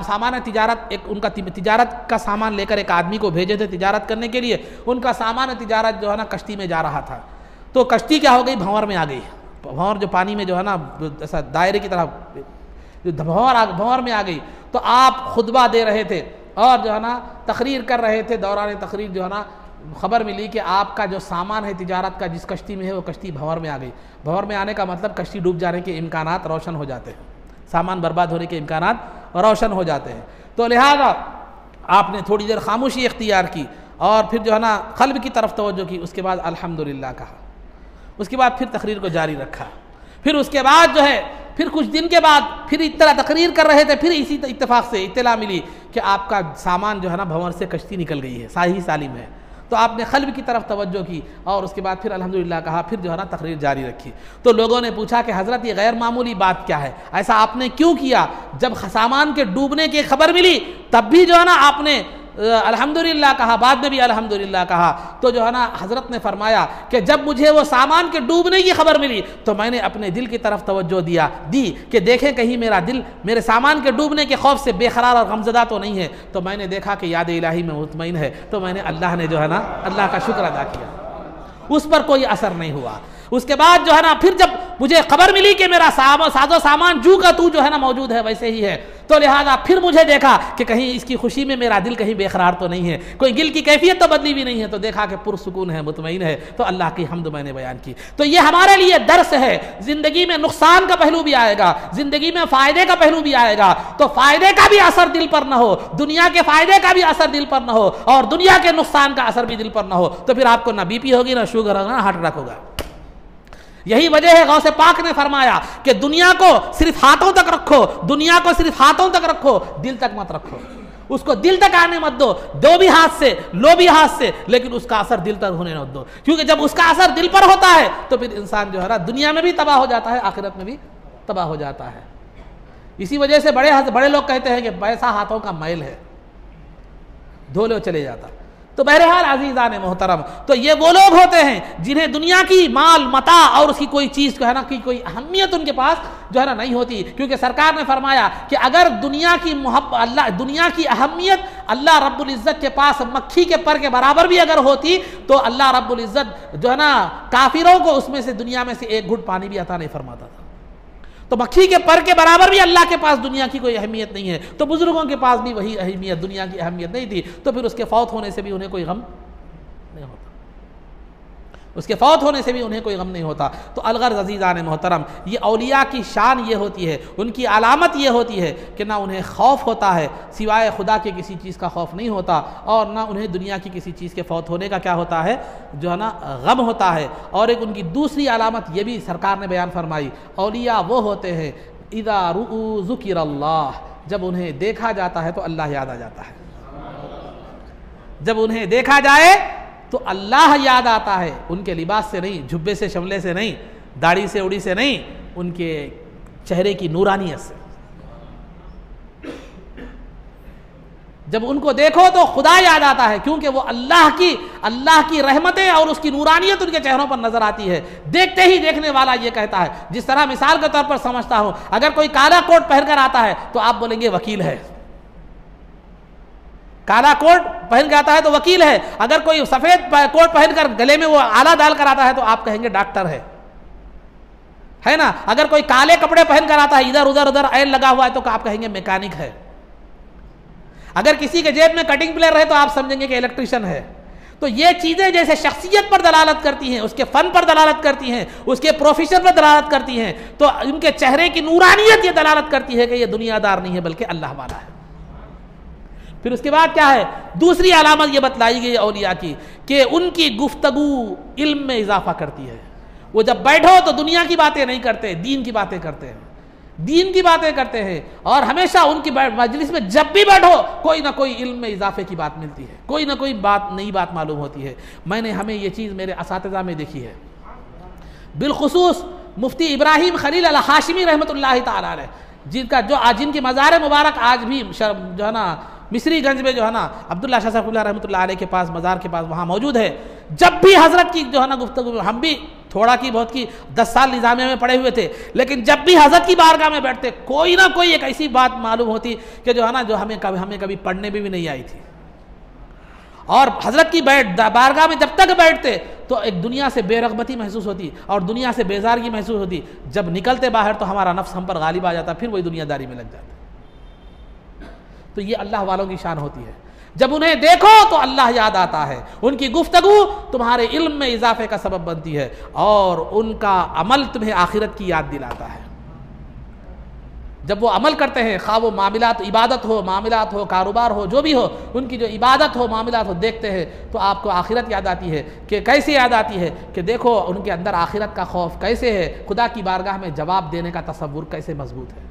سامان تجارت، ایک ان کا تجارت کا سامان لے کر ایک آدمی کو بھیجے تھے تجارت کرنے کے لیے، ان کا سامان تجارت جو ہے نا کشتی میں جا رہا تھا، تو کشتی کیا ہو گئی؟ بھنور میں آ گئی، بھنور جو پانی میں جو ہے نا ایسا دائرے کی طرح بھنور میں آ گئی۔ تو آپ خطبہ دے رہے تھے اور جو ہے نا تقریر کر رہے تھے، دوران تقریر جو ہے نا خبر ملی کہ آپ کا جو سامان ہے تجارت کا جس کشتی میں ہے وہ کشتی بھنور میں آ گئی۔ بھنور میں آنے کا مطلب کشتی ڈوب جانے کے امکانات روشن ہو جاتے ہیں، سامان برباد ہونے کے امکانات روشن ہو جاتے ہیں۔ تو لہذا آپ نے تھوڑی دیر خاموشی اختیار کی اور پھر جو ہے نا قلب کی طرف توجہ کی، اس کے بعد الحمدللہ کہا، اس کے بعد پھر تقریر کو جاری رکھا، پھر اس کے بعد جو ہے پھر کچھ دن کے بعد پھر اطلاع تقریر کر رہے تھے، پھر اسی اتفاق سے اطلاع ملی کہ آپ کا سامان جو ہے نا بھنور سے کشتی نکل گئی ہے، صحیح سالم ہے۔ تو آپ نے قلب کی طرف توجہ کی اور اس کے بعد پھر الحمدللہ کہا، پھر جو ہے نا تقریر جاری رکھی۔ تو لوگوں نے پوچھا کہ حضرت یہ غیر معمولی بات کیا ہے، ایسا آپ نے کیوں کیا؟ جب سامان کے ڈوبنے کی خبر ملی تب بھی جو ہے نا آپ نے الحمدللہ کہا، بعد میں بھی الحمدللہ کہا۔ تو جو ہے نا حضرت نے فرمایا کہ جب مجھے وہ سامان کے ڈوبنے کی خبر ملی تو میں نے اپنے دل کی طرف توجہ دی کہ دیکھیں کہیں میرا دل میرے سامان کے ڈوبنے کے خوف سے بے قرار اور غمزدہ تو نہیں ہے۔ تو میں نے دیکھا کہ یاد الہی میں مطمئن ہے، تو میں نے اللہ نے جو ہے نا اللہ کا شکر ادا کیا، اس پر کوئی اثر نہیں ہوا۔ اس کے بعد جو ہے نا پھر جب مجھے خبر ملی کہ میرا ساز و سامان جو کا تو جو ہے نا موجود ہے ویسے ہی ہے، تو لہذا پھر مجھے دیکھا کہ کہیں اس کی خوشی میں میرا دل کہیں بے قرار تو نہیں ہے، کوئی دل کی کیفیت تو بدلی بھی نہیں ہے، تو دیکھا کہ پرسکون ہے، مطمئن ہے، تو اللہ کی حمد میں نے بیان کی۔ تو یہ ہمارے لیے درس ہے، زندگی میں نقصان کا پہلو بھی آئے گا، زندگی میں فائدے کا پہلو بھی آئے گا، تو فائدے کا بھی اثر دل پر نہ ہو، دنیا کے فائدے کا بھی اثر دل پر نہ ہو، اور دنیا کے نقصان کا اثر بھی دل پر نہ ہو، تو پھر آپ کو نہ بی پی ہوگی، نہ شوگر ہوگا، نہ ہارٹ اٹیک ہوگا۔ یہی وجہ ہے غوث پاک نے فرمایا کہ دنیا کو صرف ہاتھوں تک رکھو، دنیا کو صرف ہاتھوں تک رکھو، دل تک مت رکھو، اس کو دل تک آنے مت دو، دو بھی ہاتھ سے لو بھی ہاتھ سے، لیکن اس کا اثر دل تک ہونے مت دو، کیونکہ جب اس کا اثر دل پر ہوتا ہے تو پھر انسان جو ہے نا دنیا میں بھی تباہ ہو جاتا ہے، آخرت میں بھی تباہ ہو جاتا ہے۔ اسی وجہ سے بڑے لوگ کہتے ہیں کہ پیسہ ہاتھوں کا میل ہے، دھو لو چلے جاتا۔ تو بہرحال عزیزان محترم، تو یہ وہ لوگ ہوتے ہیں جنہیں دنیا کی مال متاع اور اس کی کوئی چیز جو ہے نا کی کوئی اہمیت ان کے پاس جو ہے نا نہیں ہوتی، کیونکہ سرکار نے فرمایا کہ اگر دنیا کی دنیا کی اہمیت اللہ رب العزت کے پاس مکھی کے پر کے برابر بھی اگر ہوتی تو اللہ رب العزت جو ہے نا کافروں کو اس میں سے دنیا میں سے ایک گھٹ پانی بھی عطا نہیں فرماتا تھا۔ تو مکھی کے پر کے برابر بھی اللہ کے پاس دنیا کی کوئی اہمیت نہیں ہے، تو بزرگوں کے پاس بھی وہی اہمیت، دنیا کی اہمیت نہیں تھی، تو پھر اس کے فوت ہونے سے بھی انہیں کوئی غم نہیں ہوتا، اس کے فوت ہونے سے بھی انہیں کوئی غم نہیں ہوتا۔ تو الغرض عزیزان محترم، یہ اولیاء کی شان یہ ہوتی ہے، ان کی علامت یہ ہوتی ہے کہ نہ انہیں خوف ہوتا ہے، سوائے خدا کے کسی چیز کا خوف نہیں ہوتا، اور نہ انہیں دنیا کی کسی چیز کے فوت ہونے کا کیا ہوتا ہے، جو ہے نا غم ہوتا ہے۔ اور ایک ان کی دوسری علامت یہ بھی سرکار نے بیان فرمائی، اولیاء وہ ہوتے ہیں اذا رؤوا ذکر اللہ، جب انہیں دیکھا جاتا ہے تو اللہ یاد آ جاتا ہے، جب انہیں دیکھا جائے تو اللہ یاد آتا ہے، ان کے لباس سے نہیں، جھبے سے شملے سے نہیں، داڑھی سے اڑی سے نہیں، ان کے چہرے کی نورانیت سے۔ جب ان کو دیکھو تو خدا یاد آتا ہے، کیونکہ وہ اللہ کی رحمتیں اور اس کی نورانیت ان کے چہروں پر نظر آتی ہے۔ دیکھتے ہی دیکھنے والا یہ کہتا ہے، جس طرح مثال کے طور پر سمجھتا ہوں، اگر کوئی کالا کوٹ پہن کر آتا ہے تو آپ بولیں گے وکیل ہے، کالا کوٹ پہن کے آتا ہے تو وکیل ہے، اگر کوئی سفید کوٹ پہن کر گلے میں وہ آلہ ڈال کر آتا ہے تو آپ کہیں گے ڈاکٹر ہے نا، اگر کوئی کالے کپڑے پہن کر آتا ہے، ادھر ادھر عین لگا ہوا ہے تو آپ کہیں گے میکینک ہے، اگر کسی کے جیب میں کٹنگ پلیئر رہے تو آپ سمجھیں گے کہ الیکٹریشین ہے۔ تو یہ چیزیں جیسے شخصیت پر دلالت کرتی ہیں، اس کے فن پر دلالت کرتی ہیں، اس کے پروفیشن پر دلالت کرتی ہیں، تو ان کے چہرے کی نورانیت یہ دلالت کرتی ہے کہ یہ دنیا دار نہیں ہے بلکہ اللہ والا ہے۔ پھر اس کے بعد کیا ہے، دوسری علامت یہ بتلائی گئی اولیاء کی کہ ان کی گفتگو علم میں اضافہ کرتی ہے۔ وہ جب بیٹھو تو دنیا کی باتیں نہیں کرتے، دین کی باتیں کرتے ہیں، دین کی باتیں کرتے ہیں، اور ہمیشہ ان کی مجلس میں جب بھی بیٹھو کوئی نہ کوئی علم میں اضافے کی بات ملتی ہے، کوئی نہ کوئی نئی بات معلوم ہوتی ہے۔ ہمیں یہ چیز میرے اساتذہ میں دیکھی ہے، بالخصوص مفتی ابراہیم خلیل الہاشمی رحمۃ اللہ تعالی علیہ، جن کی مزار مبارک آج بھی جو ہے نا مصری گنج میں جو ہے نا عبداللہ شاہ صاحب اللہ رحمۃ اللہ علیہ کے پاس مزار کے پاس وہاں موجود ہے۔ جب بھی حضرت کی جو ہے نا گفتگو، ہم بھی تھوڑا کی بہت کی 10 سال نظامیہ میں پڑھے ہوئے تھے، لیکن جب بھی حضرت کی بارگاہ میں بیٹھتے کوئی نہ کوئی ایک ایسی بات معلوم ہوتی کہ جو ہے نا جو ہمیں کبھی پڑھنے میں بھی نہیں آئی تھی، اور حضرت کی بارگاہ میں جب تک بیٹھتے تو ایک دنیا سے بے رغبتی محسوس ہوتی اور دنیا سے بیزارگی محسوس ہوتی، جب نکلتے باہر تو ہمارا نفس ہم پر غالب آ جاتا، پھر وہی دنیا داری میں لگ جاتا۔ تو یہ اللہ والوں کی شان ہوتی ہے، جب انہیں دیکھو تو اللہ یاد آتا ہے، ان کی گفتگو تمہارے علم میں اضافے کا سبب بنتی ہے، اور ان کا عمل تمہیں آخرت کی یاد دلاتا ہے۔ جب وہ عمل کرتے ہیں، خواہ وہ معاملات عبادت ہو، معاملات ہو، کاروبار ہو، جو بھی ہو، ان کی جو عبادت ہو، معاملات ہو، دیکھتے ہیں تو آپ کو آخرت یاد آتی ہے۔ کہ کیسے یاد آتی ہے کہ دیکھو ان کے اندر آخرت کا خوف کیسے ہے، خدا کی بارگاہ میں جواب دینے کا تصور کیسے مضبوط ہے۔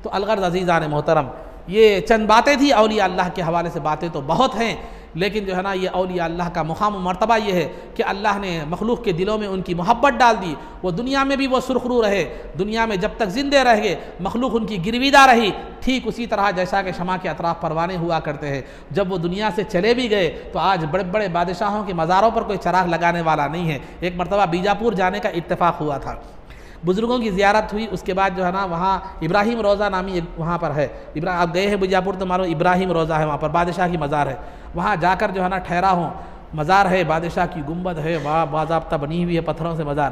تو الغرض عزیزان محترم، یہ چند باتیں تھی اولیاء اللہ کے حوالے سے، باتیں تو بہت ہیں، لیکن جو ہے نا یہ اولیاء اللہ کا مقام و مرتبہ یہ ہے کہ اللہ نے مخلوق کے دلوں میں ان کی محبت ڈال دی، وہ دنیا میں بھی وہ سرخرو رہے، دنیا میں جب تک زندے رہ گئے مخلوق ان کی گرویدہ رہی، ٹھیک اسی طرح جیسا کہ شمع کے اطراف پروانے ہوا کرتے ہیں۔ جب وہ دنیا سے چلے بھی گئے تو آج بڑے بڑے بادشاہوں کے مزاروں پر کوئی چراغ لگانے والا نہیں ہے۔ ایک مرتبہ بیجاپور جانے کا اتفاق ہوا تھا، بزرگوں کی زیارت ہوئی، اس کے بعد جو ہے نا وہاں ابراہیم روضہ نامی ایک وہاں پر ہے، آپ گئے ہیں بیجاپور تو معلوم ابراہیم روضہ ہے، وہاں پر بادشاہ کی مزار ہے، وہاں جا کر جو ہے نا ٹھہرا ہوں، مزار ہے، بادشاہ کی گنبد ہے، وہاں باضابطہ بنی ہوئی ہے پتھروں سے مزار۔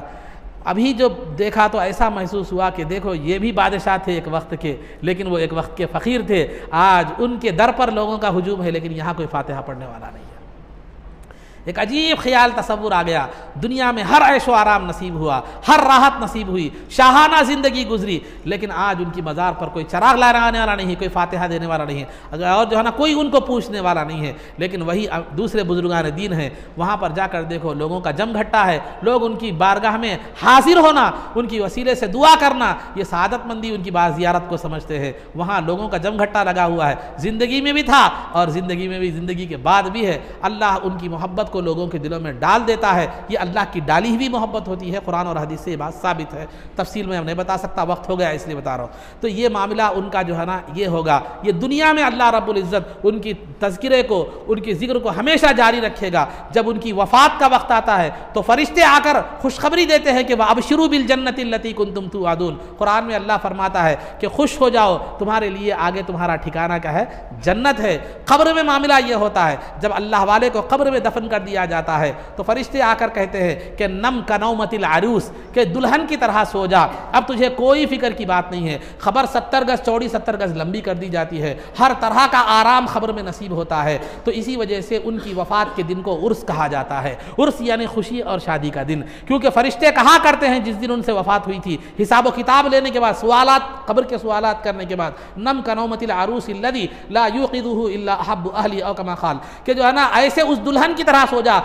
ابھی جو دیکھا تو ایسا محسوس ہوا کہ دیکھو یہ بھی بادشاہ تھے ایک وقت کے، لیکن وہ ایک وقت کے فقیر تھے، آج ان کے در پر لوگوں کا ہجوم ہے لیکن یہاں کوئی فاتحہ پڑھنے والا نہیں ہے۔ ایک عجیب خیال تصور آ گیا، دنیا میں ہر عیش و آرام نصیب ہوا، ہر راحت نصیب ہوئی، شاہانہ زندگی گزری، لیکن آج ان کی مزار پر کوئی چراغ لانے والا نہیں، کوئی فاتحہ دینے والا نہیں ہے، اور جو ہے نا کوئی ان کو پوچھنے والا نہیں ہے۔ لیکن وہی دوسرے بزرگان دین ہیں، وہاں پر جا کر دیکھو لوگوں کا جم گھٹا ہے، لوگ ان کی بارگاہ میں حاضر ہونا، ان کی وسیلے سے دعا کرنا، یہ سعادت مندی ان کی بار زیارت کو سمجھتے ہیں۔ وہاں لوگوں کا جم گھٹا لگا ہوا ہے، زندگی میں بھی تھا اور زندگی میں بھی، زندگی کے بعد بھی ہے۔ اللہ ان کی محبت کو لوگوں کے دلوں میں ڈال دیتا ہے، یہ اللہ کی ڈالی ہوئی محبت ہوتی ہے، قرآن اور حدیث سے یہ بات ثابت ہے۔ تفصیل میں ہم نہیں بتا سکتا، وقت ہو گیا اس لیے بتا رہا ہوں۔ تو یہ معاملہ ان کا جو ہے نا یہ ہوگا، یہ دنیا میں اللہ رب العزت ان کی تذکرے کو، ان کی ذکر کو ہمیشہ جاری رکھے گا۔ جب ان کی وفات کا وقت آتا ہے تو فرشتے آ کر خوشخبری دیتے ہیں کہ وَأَبْشِرُوا بِالْجَنَّةِ الَّتِي كُنتُمْ تُوعَدُونَ۔ قرآن میں اللہ فرماتا ہے کہ خوش ہو جاؤ، تمہارے لیے آگے تمہارا ٹھکانہ کیا ہے؟ جنت ہے۔ قبر میں معاملہ یہ ہوتا ہے، جب اللہ والے کو قبر میں دفن کر دیا جاتا ہے تو فرشتے آ کر کہتے ہیں کہ نم کنومت العروس، کہ دلہن کی طرح سو جا، اب تجھے کوئی فکر کی بات نہیں ہے۔ خبر 70 گز چوڑی 70 گز لمبی کر دی جاتی ہے، ہر طرح کا آرام خبر میں نصیب ہوتا ہے۔ تو اسی وجہ سے ان کی وفات کے دن کو عرس کہا جاتا ہے، عرس یعنی خوشی اور شادی کا دن، کیونکہ فرشتے کہا کرتے ہیں جس دن ان سے وفات ہوئی تھی، حساب و کتاب لینے کے بعد، سوالات، قبر کے سوالات کرنے کے بعد، نم کنومت العروس الذی لا یوقظہ الا احب اہلی او کما قال، کہ جو ہے نا ایسے اس دلہن کی طرح سو جا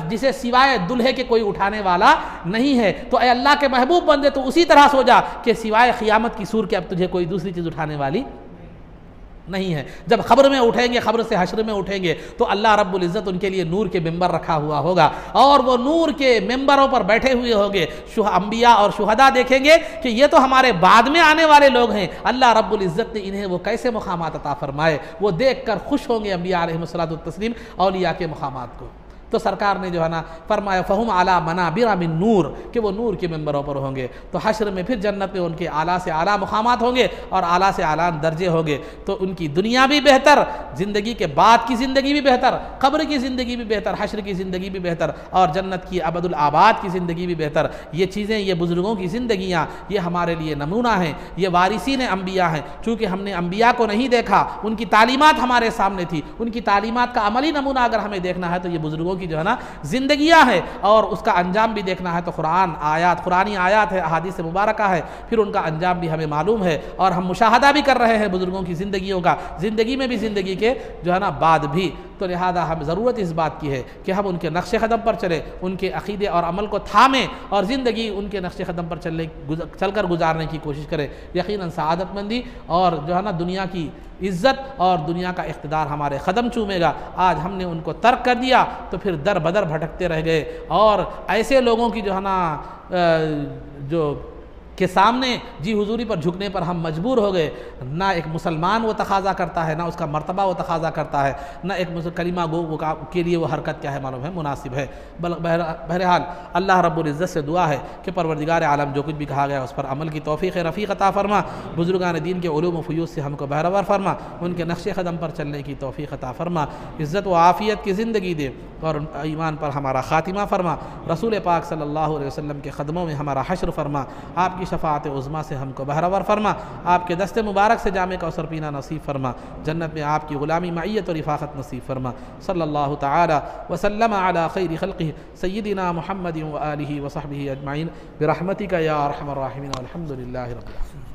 جسے سوائے دلہے کے کوئی اٹھانے والا نہیں ہے۔ تو اے اللہ کے محبوب بندے تو اسی طرح سو جا کہ سوائے قیامت کی سور کے اب تجھے کوئی دوسری چیز اٹھانے والی نہیں ہے۔ جب خبر میں اٹھیں گے، خبر سے حشر میں اٹھیں گے تو اللہ رب العزت ان کے لیے نور کے ممبر رکھا ہوا ہوگا، اور وہ نور کے ممبروں پر بیٹھے ہوئے ہوں گے۔ انبیاء اور شہداء دیکھیں گے کہ یہ تو ہمارے بعد میں آنے والے لوگ ہیں، اللہ رب العزت نے انہیں وہ کیسے مقامات عطا فرمائے، وہ دیکھ کر خوش ہوں گے انبیاء علیہم الصلوۃ والتسلیم اولیاء کے مقامات کو۔ تو سرکار نے جو ہے نا فرمایا فہم علی منابر من نور، کہ وہ نور کے ممبروں پر ہوں گے۔ تو حشر میں پھر جنت میں ان کے اعلیٰ سے اعلیٰ مقامات ہوں گے اور اعلیٰ سے اعلیٰ درجے ہوں گے۔ تو ان کی دنیا بھی بہتر، زندگی کے بعد کی زندگی بھی بہتر، قبر کی زندگی بھی بہتر، حشر کی زندگی بھی بہتر، اور جنت کی ابد الآباد کی زندگی بھی بہتر۔ یہ چیزیں، یہ بزرگوں کی زندگیاں، یہ ہمارے لیے نمونہ ہیں، یہ وارثین انبیاء ہیں۔ چونکہ ہم نے انبیاء کو نہیں دیکھا، ان کی تعلیمات ہمارے سامنے تھی، ان کی تعلیمات کا عملی نمونہ اگر ہمیں دیکھنا ہے تو یہ بزرگوں کی جو ہے نا زندگیاں ہیں، اور اس کا انجام بھی دیکھنا ہے تو قرآنی آیات ہے، احادیث مبارکہ ہے، پھر ان کا انجام بھی ہمیں معلوم ہے، اور ہم مشاہدہ بھی کر رہے ہیں بزرگوں کی زندگیوں کا، زندگی میں بھی، زندگی کے جو ہے نا بعد بھی۔ تو لہذا ہم ضرورت اس بات کی ہے کہ ہم ان کے نقش قدم پر چلیں، ان کے عقیدے اور عمل کو تھامیں، اور زندگی ان کے نقش قدم پر چل کر گزارنے کی کوشش کریں۔ یقیناً سعادت مندی اور جو ہے نا دنیا کی عزت اور دنیا کا اقتدار ہمارے قدم چومے گا۔ آج ہم نے ان کو ترک کر دیا تو پھر در بدر بھٹکتے رہ گئے، اور ایسے لوگوں کی جو ہے نا جو کے سامنے جی حضوری پر جھکنے پر ہم مجبور ہو گئے۔ نہ ایک مسلمان وہ تقاضا کرتا ہے، نہ اس کا مرتبہ وہ تقاضا کرتا ہے، نہ ایک کلمہ گو کے لیے وہ حرکت کیا ہے معلوم ہے مناسب ہے۔ بہرحال اللہ رب العزت سے دعا ہے کہ پروردگار عالم جو کچھ بھی کہا گیا اس پر عمل کی توفیق رفیق عطا فرما، بزرگان دین کے علوم و فیوض سے ہم کو بہرور فرما، ان کے نقش قدم پر چلنے کی توفیق عطا فرما، عزت و عافیت کی زندگی دے، اور ایمان پر ہمارا خاتمہ فرما، رسول پاک صلی اللہ علیہ وسلم کے قدموں میں ہمارا حشر فرما، آپ کی شفاعت عظمیٰ سے ہم کو بہرور فرما، آپ کے دست مبارک سے جام کوثر پینا نصیب فرما، جنت میں آپ کی غلامی معیت و رفاقت نصیب فرما۔ صلی اللہ تعالی وسلم علی خیر خلقہ سیدنا محمد و آلہ و صحبہ اجمعین برحمتک یا ارحم الراحمین والحمد للہ رب العالمین۔